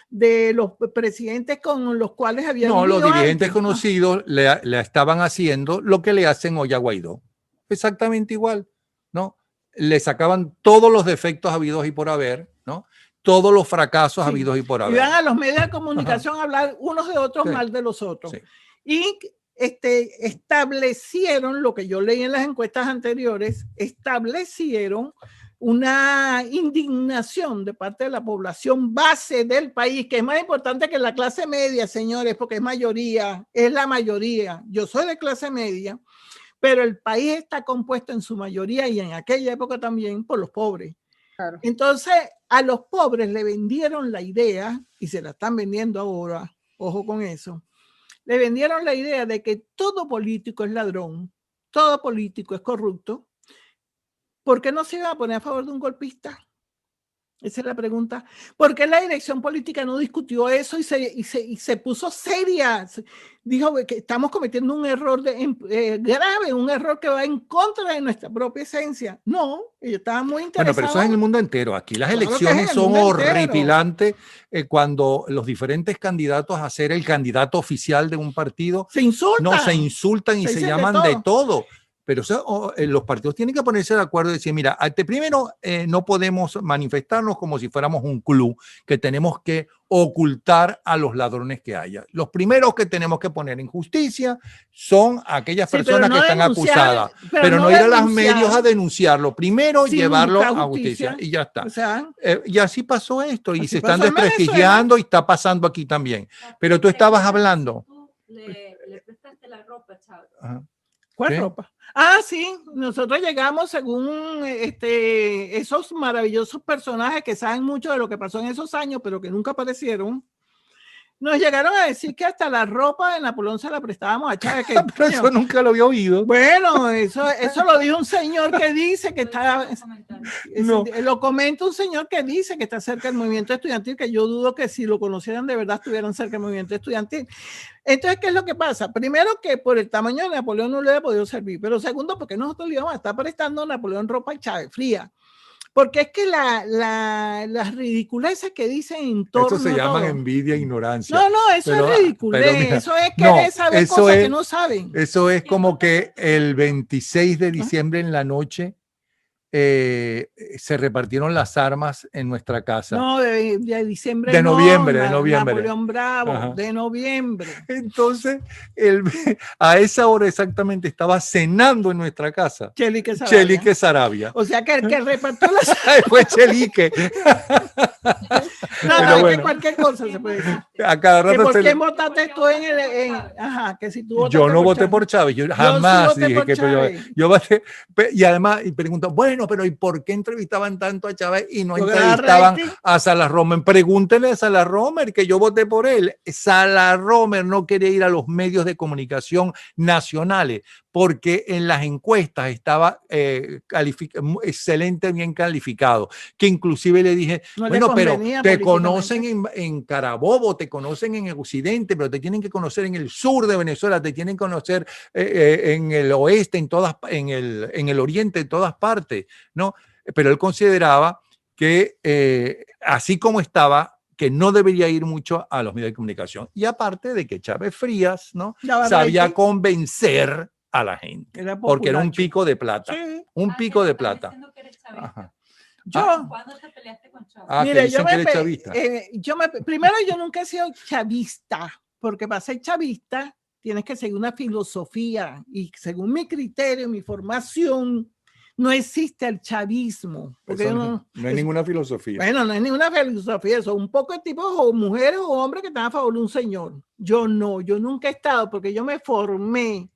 de los presidentes con los cuales había No, los vivido dirigentes antes. conocidos le estaban haciendo lo que le hacen hoy a Guaidó. Exactamente igual, ¿no? Le sacaban todos los defectos habidos y por haber, ¿no? Todos los fracasos Sí. habidos y por haber. Iban a los medios de comunicación a hablar unos de otros Sí. mal de los otros. Sí. Y establecieron, lo que yo leí en las encuestas anteriores, establecieron una indignación de parte de la población base del país, que es más importante que la clase media, señores, porque es mayoría, es la mayoría. Yo soy de clase media, pero el país está compuesto en su mayoría y en aquella época también por los pobres. Claro. Entonces, a los pobres le vendieron la idea, y se la están vendiendo ahora, ojo con eso, le vendieron la idea de que todo político es ladrón, todo político es corrupto. ¿Por qué no se iba a poner a favor de un golpista? Esa es la pregunta. ¿Por qué la dirección política no discutió eso y se puso seria? Dijo que estamos cometiendo un error grave, un error que va en contra de nuestra propia esencia. No, ellos estaban muy interesados. Bueno, pero eso es en el mundo entero. Aquí las Claro que es en elecciones el son mundo entero. horripilantes cuando los diferentes candidatos a ser el candidato oficial de un partido Se insultan. no se insultan y Se se dicen de llaman de todo. todo. Pero los partidos tienen que ponerse de acuerdo y decir, mira, primero no podemos manifestarnos como si fuéramos un club que tenemos que ocultar a los ladrones que haya. Los primeros que tenemos que poner en justicia son aquellas Sí, personas pero que no están denunciar, acusadas, pero no no ir a los denunciar medios a denunciarlo. Primero sin llevarlo buscar a justicia y ya está. O sea, Y así pasó esto y Así se están pasó en desprestigiando y está pasando aquí también. Pero tú estabas hablando. Le prestaste la ropa, Chávez. Ajá. ¿cuál ¿Sí? ropa? Ah, sí, nosotros llegamos según esos maravillosos personajes que saben mucho de lo que pasó en esos años, pero que nunca aparecieron. Nos llegaron a decir que hasta la ropa de Napoleón se la prestábamos a Chávez. Que, Pero eso coño, nunca lo había oído. bueno, eso lo dijo un señor que dice que está, No. lo comenta un señor que dice que está cerca del movimiento estudiantil, que yo dudo que si lo conocieran de verdad estuvieran cerca del movimiento estudiantil. Entonces, ¿qué es lo que pasa? Primero, que por el tamaño de Napoleón no le había podido servir, pero segundo, porque nosotros le íbamos a estar prestando a Napoleón ropa y Chávez fría. Porque es que las ridiculeces que dicen en torno Eso se a llaman todo. envidia e ignorancia. No, eso Pero, es ridiculez, pero mira, eso es no, querer saber eso cosas es- que no saben. Eso es como que el 26 de diciembre en la noche se repartieron las armas en nuestra casa. No, de diciembre. De no, noviembre, de noviembre. Napoleón Bravo, Ajá. de noviembre. Entonces, a esa hora exactamente estaba cenando en nuestra casa Chelique Sarabia. Chelique Sarabia. O sea que el que repartió las. Fue Chelique. No, Pero no, es bueno. que cualquier cosa se puede decir. A cada Que rato ¿por se qué le- votaste tú ajá, que si tú votaste Yo no voté Chávez? por Chávez, yo sí jamás voté dije por que Chávez. yo voté. Y además, y pregunto, bueno, pero ¿y por qué entrevistaban tanto a Chávez y no Porque era entrevistaban rating. a Salas Romer? Pregúntenle a Salas Romer que yo voté por él. Salas Romer no quería ir a los medios de comunicación nacionales porque en las encuestas estaba excelente, bien calificado, que inclusive le dije, No le bueno, pero convenía te políticamente. conocen en Carabobo, te conocen en el occidente, pero te tienen que conocer en el sur de Venezuela, te tienen que conocer en el oeste, en el oriente, en todas partes, ¿no? Pero él consideraba que así como estaba, que no debería ir mucho a los medios de comunicación. Y aparte de que Chávez Frías, ¿no? Daba Sabía rating. convencer a la gente, Era porque era un populacho. pico de plata, Sí. un pico de plata. Ajá. Yo, ¿Cuándo te peleaste con Chávez? Ah, que mire, dicen que eres chavista. primero yo nunca he sido chavista, porque para ser chavista tienes que seguir una filosofía y según mi criterio, mi formación, no existe el chavismo. Porque Eso yo no hay ninguna filosofía. bueno, no es ninguna filosofía, son un poco de tipos o mujeres o hombres que están a favor de un señor. Yo no, yo nunca he estado, porque yo me formé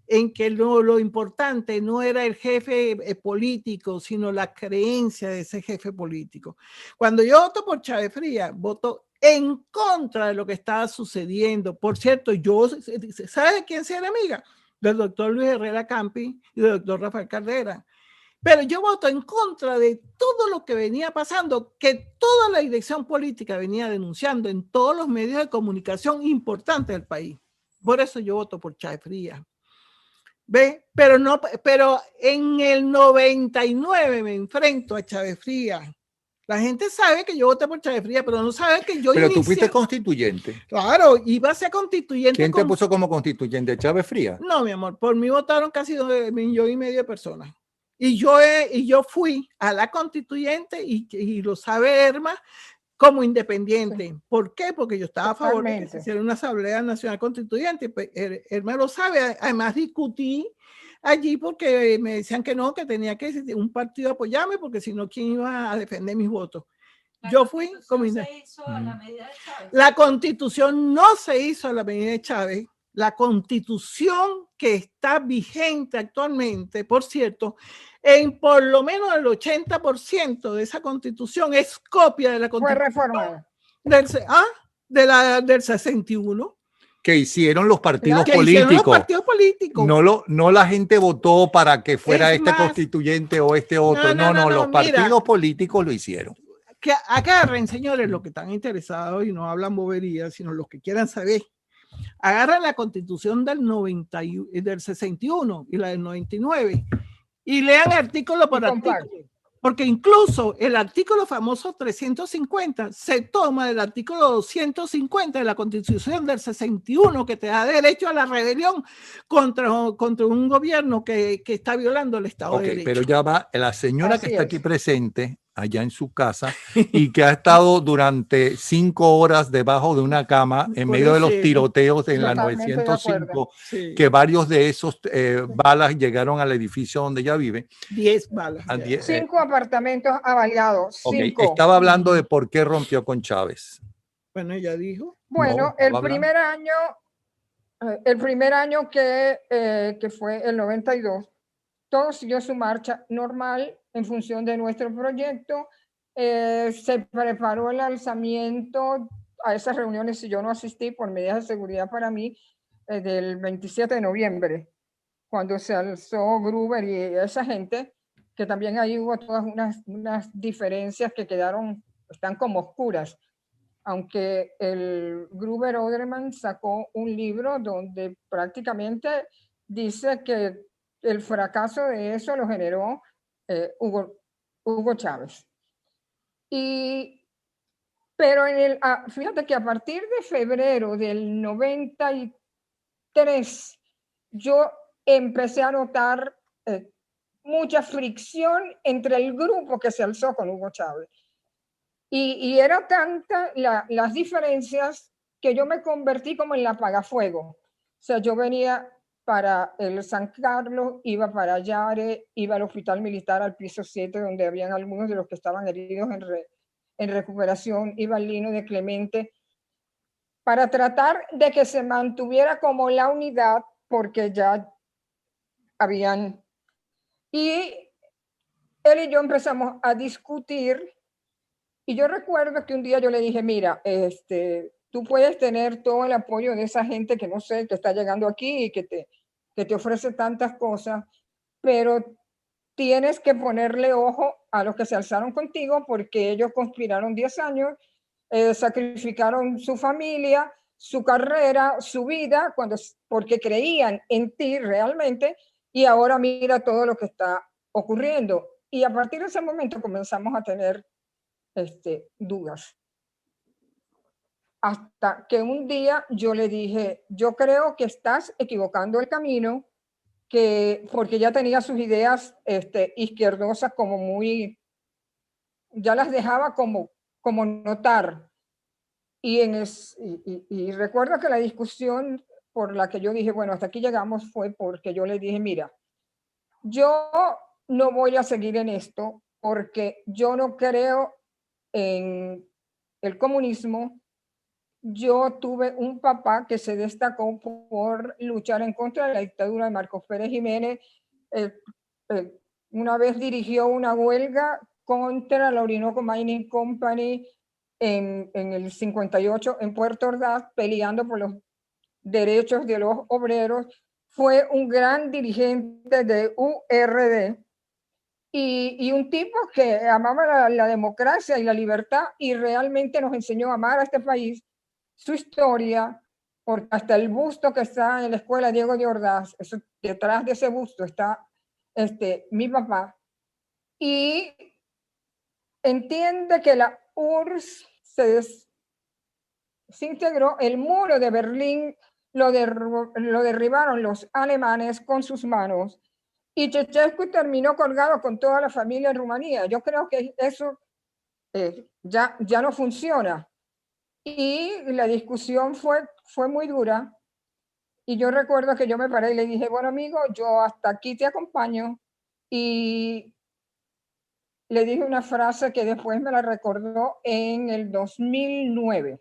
en que lo importante no era el jefe político, sino la creencia de ese jefe político. Cuando yo voto por Chávez Frías, voto en contra de lo que estaba sucediendo. Por cierto, yo, ¿sabe de quién soy amiga? Del doctor Luis Herrera Campi y del doctor Rafael Caldera. Pero yo voto en contra de todo lo que venía pasando, que toda la dirección política venía denunciando en todos los medios de comunicación importantes del país. Por eso yo voto por Chávez Frías. ¿Ve? Pero en el 99 me enfrento a Chávez Frías. La gente sabe que yo voté por Chávez Frías, pero no sabe que yo Pero inicié... tú fuiste constituyente. Claro, iba a ser constituyente. ¿Quién te puso como constituyente? ¿Chávez Frías? No, mi amor, por mí votaron casi 1,5 millones de personas. Y yo fui a la constituyente y lo sabe Irma, como independiente. Sí. ¿Por qué? Porque yo estaba a favor de que se hiciera una Asamblea Nacional Constituyente. Pues, Irma lo sabe. Además discutí allí porque me decían que no, que tenía que un partido apoyarme, porque si no, ¿quién iba a defender mis votos? Yo fui como la Constitución no se hizo a la medida de Chávez. La Constitución que está vigente actualmente, por cierto, en por lo menos el 80% de esa Constitución es copia de la Constitución. Fue reformada. Del 61. Que hicieron los partidos políticos. No la gente votó para que fuera constituyente o este otro. No, los partidos políticos lo hicieron. Que agarren, señores, los que están interesados y no hablan boberías, sino los que quieran saber. Agarran la Constitución del 61 y la del 99 y lean artículo por artículo. Porque incluso el artículo famoso 350 se toma del artículo 250 de la Constitución del 61, que te da derecho a la rebelión contra un gobierno que está violando el Estado de Derecho. Pero ya va, la señora que está aquí presente, allá en su casa, y que ha estado durante 5 horas debajo de una cama en medio de los tiroteos en la 905, que varios de esos balas llegaron al edificio donde ella vive. 10 balas. 5 apartamentos avaliados. Estaba hablando de por qué rompió con Chávez. Bueno, ella dijo. Bueno, el primer año que fue el 92, todo siguió su marcha normal en función de nuestro proyecto. Se preparó el alzamiento a esas reuniones, y yo no asistí por medidas de seguridad para mí, del 27 de noviembre, cuando se alzó Gruber y esa gente, que también ahí hubo todas unas diferencias que están como oscuras. Aunque el Gruber Oderman sacó un libro donde prácticamente dice que el fracaso de eso lo generó Hugo Chávez. Pero fíjate que a partir de febrero del 93, yo empecé a notar mucha fricción entre el grupo que se alzó con Hugo Chávez. Y era tanta las diferencias que yo me convertí como en la apagafuego. O sea, yo venía para el San Carlos, iba para Yare, iba al hospital militar al piso 7, donde habían algunos de los que estaban heridos en recuperación, iba al Lino de Clemente, para tratar de que se mantuviera como la unidad, porque ya habían... Y él y yo empezamos a discutir, y yo recuerdo que un día yo le dije, mira, tú puedes tener todo el apoyo de esa gente que no sé, que está llegando aquí y que te ofrece tantas cosas, pero tienes que ponerle ojo a los que se alzaron contigo, porque ellos conspiraron 10 años, sacrificaron su familia, su carrera, su vida, porque creían en ti realmente, y ahora mira todo lo que está ocurriendo. Y a partir de ese momento comenzamos a tener dudas. Hasta que un día yo le dije, yo creo que estás equivocando el camino, porque ya tenía sus ideas izquierdosas como muy, ya las dejaba como notar. Y recuerdo que la discusión por la que yo dije, bueno, hasta aquí llegamos, fue porque yo le dije, mira, yo no voy a seguir en esto, porque yo no creo en el comunismo. Yo tuve un papá que se destacó por luchar en contra de la dictadura de Marcos Pérez Jiménez. Una vez dirigió una huelga contra la Orinoco Mining Company en el 58 en Puerto Ordaz, peleando por los derechos de los obreros. Fue un gran dirigente de URD y un tipo que amaba la democracia y la libertad y realmente nos enseñó a amar a este país, su historia, porque hasta el busto que está en la escuela Diego de Ordaz, eso, detrás de ese busto está mi papá, y entiende que la URSS se integró, el muro de Berlín lo derribaron los alemanes con sus manos y Ceausescu terminó colgado con toda la familia en Rumanía. Yo creo que eso ya no funciona. Y la discusión fue muy dura. Y yo recuerdo que yo me paré y le dije, bueno, amigo, yo hasta aquí te acompaño. Y le dije una frase que después me la recordó en el 2009.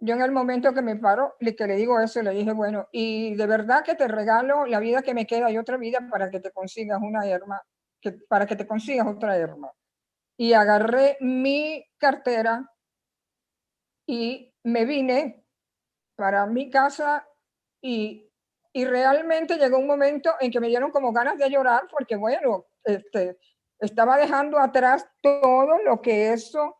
Yo en el momento que me paro, que le digo eso, le dije, bueno, y de verdad que te regalo la vida que me queda y otra vida para que te consigas una herma, para que te consigas otra herma. Y agarré mi cartera y me vine para mi casa y realmente llegó un momento en que me dieron como ganas de llorar porque, bueno, estaba dejando atrás todo lo que esos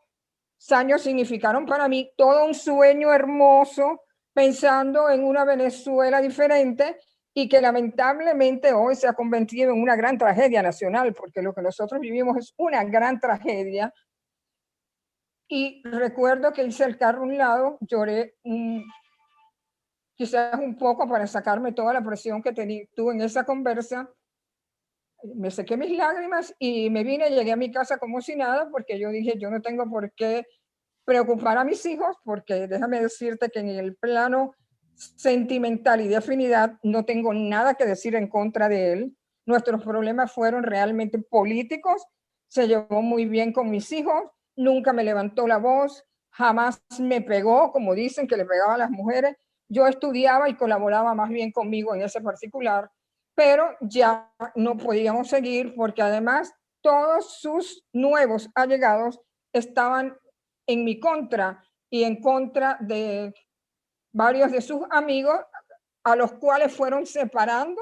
años significaron para mí, todo un sueño hermoso, pensando en una Venezuela diferente y que lamentablemente hoy se ha convertido en una gran tragedia nacional, porque lo que nosotros vivimos es una gran tragedia. Y recuerdo que hice el carro a un lado, lloré quizás un poco para sacarme toda la presión que tuve en esa conversa. Me sequé mis lágrimas y me vine, llegué a mi casa como si nada, porque yo dije, yo no tengo por qué preocupar a mis hijos, porque déjame decirte que en el plano sentimental y de afinidad no tengo nada que decir en contra de él. Nuestros problemas fueron realmente políticos, se llevó muy bien con mis hijos, nunca me levantó la voz, jamás me pegó, como dicen que le pegaba a las mujeres. Yo estudiaba y colaboraba más bien conmigo en ese particular, pero ya no podíamos seguir porque además todos sus nuevos allegados estaban en mi contra y en contra de varios de sus amigos, a los cuales fueron separando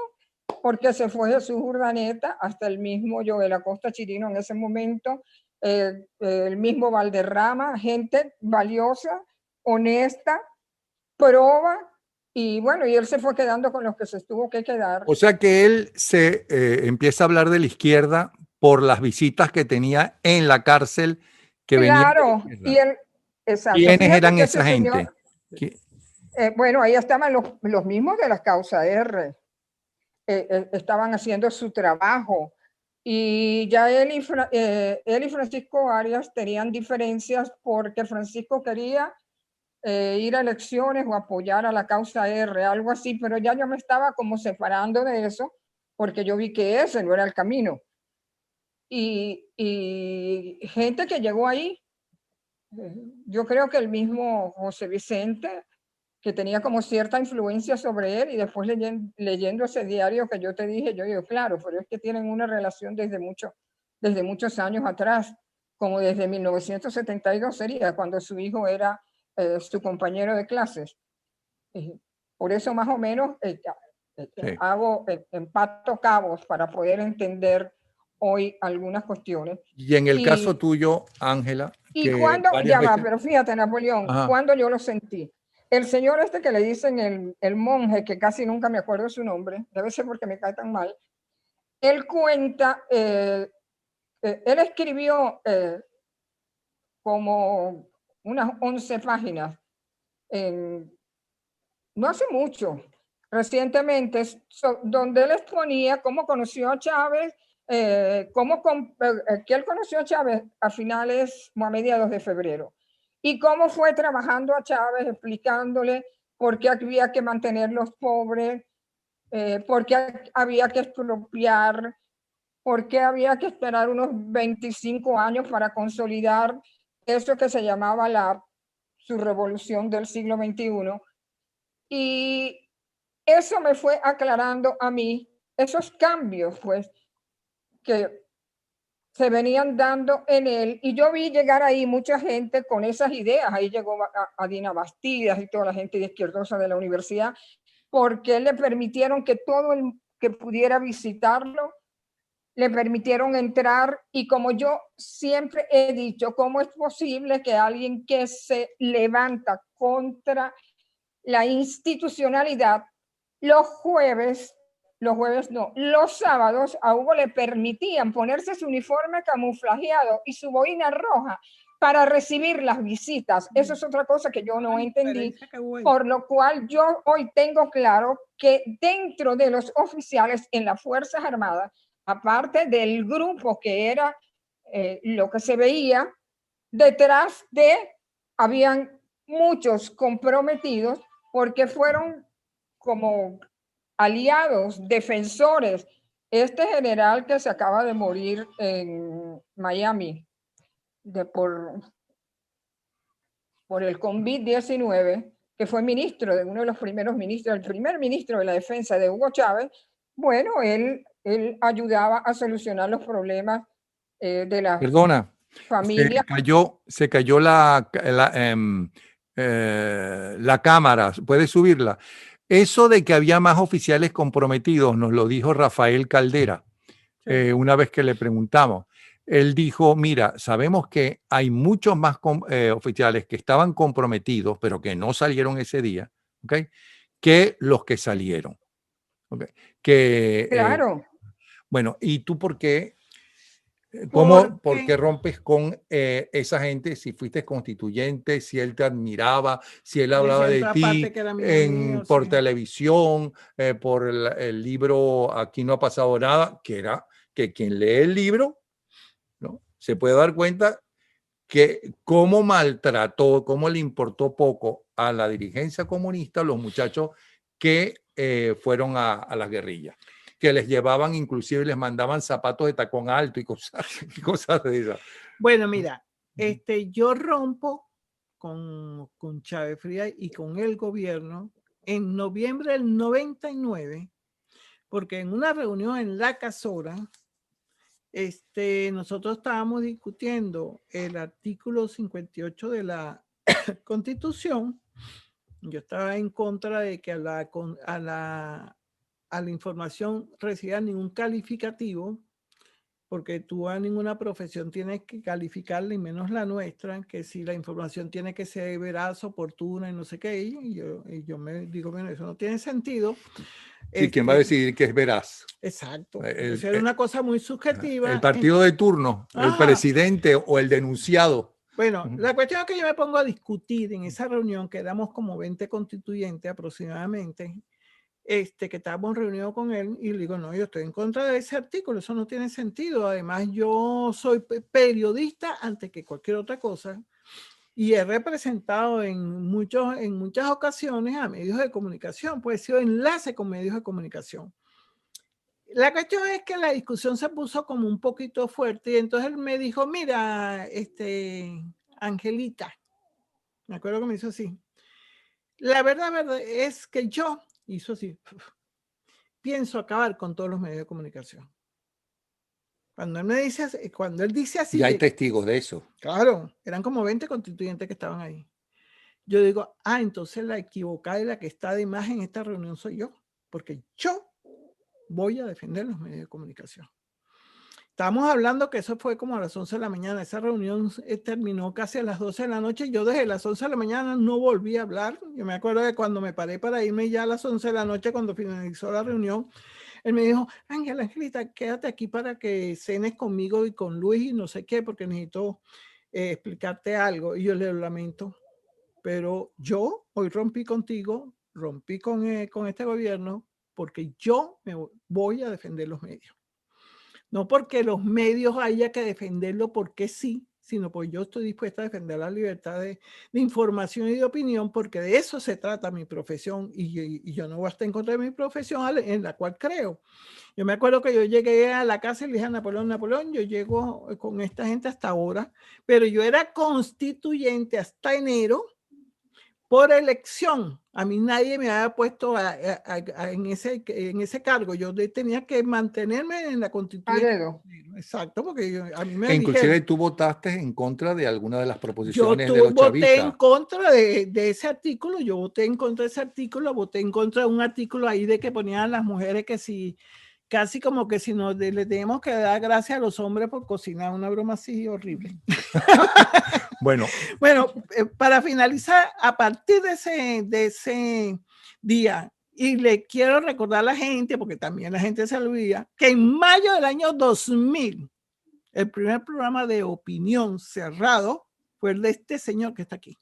porque se fue Jesús Urdaneta, hasta el mismo Joel Acosta Chirino en ese momento, el mismo Valderrama, gente valiosa, honesta, proba, y bueno, y él se fue quedando con los que se tuvo que quedar. O sea que él se empieza a hablar de la izquierda por las visitas que tenía en la cárcel que Claro, venían. y él, exacto. ¿Quiénes Fíjate eran que esa ese gente? señor, bueno, ahí estaban los mismos de la causa R. Estaban haciendo su trabajo y ya él y Francisco Arias tenían diferencias porque Francisco quería ir a elecciones o apoyar a la causa R, algo así, pero ya yo me estaba como separando de eso porque yo vi que ese no era el camino. Y gente que llegó ahí, yo creo que el mismo José Vicente, que tenía como cierta influencia sobre él, y después leyendo ese diario que yo te dije, yo digo, claro, pero es que tienen una relación desde muchos años atrás, como desde 1972 sería, cuando su hijo era su compañero de clases. Por eso más o menos Sí. empato cabos para poder entender hoy algunas cuestiones. Y en el caso tuyo, Ángela, y que cuando, varias veces... pero fíjate, Napoleón, Ajá. cuando yo lo sentí. El señor que le dicen el monje, que casi nunca me acuerdo su nombre, debe ser porque me cae tan mal, él cuenta, él escribió como unas 11 páginas, no hace mucho, recientemente, donde él exponía cómo conoció a Chávez, que él conoció a Chávez a finales o a mediados de febrero, y cómo fue trabajando a Chávez, explicándole por qué había que mantener los pobres, por qué había que expropiar, por qué había que esperar unos 25 años para consolidar eso que se llamaba su revolución del siglo XXI. Y eso me fue aclarando a mí esos cambios, pues, que se venían dando en él. Y yo vi llegar ahí mucha gente con esas ideas. Ahí llegó a Dina Bastidas y toda la gente de izquierdosa de la universidad, porque le permitieron que todo el que pudiera visitarlo le permitieron entrar y como yo siempre he dicho, ¿cómo es posible que alguien que se levanta contra la institucionalidad los sábados a Hugo le permitían ponerse su uniforme camuflajeado y su boina roja para recibir las visitas? Eso es otra cosa que yo no entendí, por lo cual yo hoy tengo claro que dentro de los oficiales en las Fuerzas Armadas, aparte del grupo que era lo que se veía, detrás habían muchos comprometidos porque fueron como aliados, defensores. Este general que se acaba de morir en Miami por el COVID-19, que fue ministro de uno de los primeros ministros, el primer ministro de la defensa de Hugo Chávez, bueno, él ayudaba a solucionar los problemas de la familia. Se cayó la cámara, ¿puedes subirla? Eso de que había más oficiales comprometidos nos lo dijo Rafael Caldera una vez que le preguntamos. Él dijo, mira, sabemos que hay muchos más oficiales que estaban comprometidos, pero que no salieron ese día, ¿okay? Que los que salieron. ¿Okay? Claro. Bueno, ¿y tú por qué? ¿Por qué rompes con esa gente? Si fuiste constituyente, si él te admiraba, si él hablaba de ti por televisión, por el libro Aquí no ha pasado nada, que era que quien lee el libro, ¿no? Se puede dar cuenta que cómo maltrató, cómo le importó poco a la dirigencia comunista los muchachos que fueron a las guerrillas, que les llevaban, inclusive les mandaban zapatos de tacón alto y cosas de esas. Bueno, mira, yo rompo con Chávez Frías y con el gobierno en noviembre del 99, porque en una reunión en la Casora, nosotros estábamos discutiendo el artículo 58 de la Constitución. Yo estaba en contra de que a la información reciba ningún calificativo, porque tú a ninguna profesión tienes que calificarla, y menos la nuestra, que si la información tiene que ser veraz, oportuna y no sé qué, y yo me digo, bueno, eso no tiene sentido. Sí, ¿quién va a decidir que es veraz? Exacto. Era una cosa muy subjetiva. El partido de turno, el presidente o el denunciado. Bueno, la cuestión es que yo me pongo a discutir en esa reunión, que éramos como 20 constituyentes aproximadamente, que estábamos reunidos con él, y le digo, no, yo estoy en contra de ese artículo, eso no tiene sentido. Además, yo soy periodista antes que cualquier otra cosa, y he representado en muchas ocasiones a medios de comunicación, pues he sido enlace con medios de comunicación. La cuestión es que la discusión se puso como un poquito fuerte, y entonces él me dijo, mira, Angelita, me acuerdo que me hizo así, la verdad es que yo, hizo así, pienso acabar con todos los medios de comunicación. Cuando él dice así. Ya hay testigos de eso. Claro, eran como 20 constituyentes que estaban ahí. Yo digo, entonces la equivocada y la que está de más en esta reunión soy yo, porque yo voy a defender los medios de comunicación. Estábamos hablando que eso fue como a las 11 de la mañana. Esa reunión terminó casi a las 12 de la noche. Yo desde las 11 de la mañana no volví a hablar. Yo me acuerdo de cuando me paré para irme ya a las 11 de la noche, cuando finalizó la reunión, él me dijo, Angelita, quédate aquí para que cenes conmigo y con Luis y no sé qué, porque necesito explicarte algo. Y yo le lamento, pero yo hoy rompí contigo, rompí con este gobierno, porque yo me voy a defender los medios. No porque los medios haya que defenderlo porque sí, sino porque yo estoy dispuesta a defender la libertad de información y de opinión, porque de eso se trata mi profesión, y yo no voy a estar en contra de mi profesión en la cual creo. Yo me acuerdo que yo llegué a la casa y le dije a Napoleón, yo llego con esta gente hasta ahora, pero yo era constituyente hasta enero por elección. A mí nadie me había puesto en ese cargo. Yo tenía que mantenerme en la constitución. Exacto, porque a mí me inclusive dijeron, tú votaste en contra de alguna de las proposiciones de los chavistas. Yo voté en contra de ese artículo. Yo voté en contra de ese artículo. Voté en contra de un artículo ahí de que ponían a las mujeres que casi como que si le tenemos que dar gracias a los hombres por cocinar, una broma así horrible. Bueno, Para finalizar, a partir de ese día, y le quiero recordar a la gente, porque también la gente se olvida, que en mayo del año 2000, el primer programa de opinión cerrado fue el de este señor que está aquí.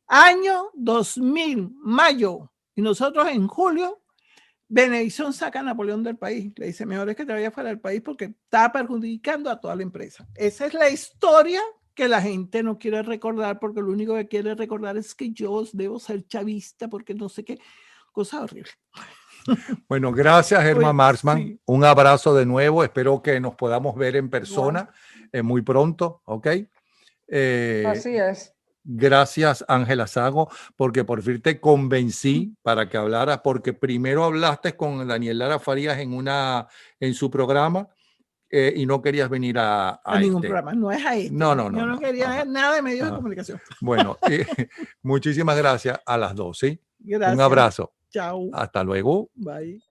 Año 2000, mayo, y nosotros en julio, Venevisión saca a Napoleón del país. Le dice, mejor es que te vayas fuera del país porque está perjudicando a toda la empresa. Esa es la historia que la gente no quiere recordar, porque lo único que quiere recordar es que yo debo ser chavista porque no sé qué, cosa horrible. bueno, gracias, Herma Marxman. Sí. Un abrazo de nuevo. Espero que nos podamos ver en persona muy pronto, ¿ok? Así es. Gracias, Ángela Sago, porque por fin te convencí para que hablaras, porque primero hablaste con Daniel Lara Farías en su programa y no querías venir a ningún programa, no es a este. No. Yo no quería nada de medios de comunicación. Bueno, muchísimas gracias a las dos, ¿sí? Gracias. Un abrazo. Chao. Hasta luego. Bye.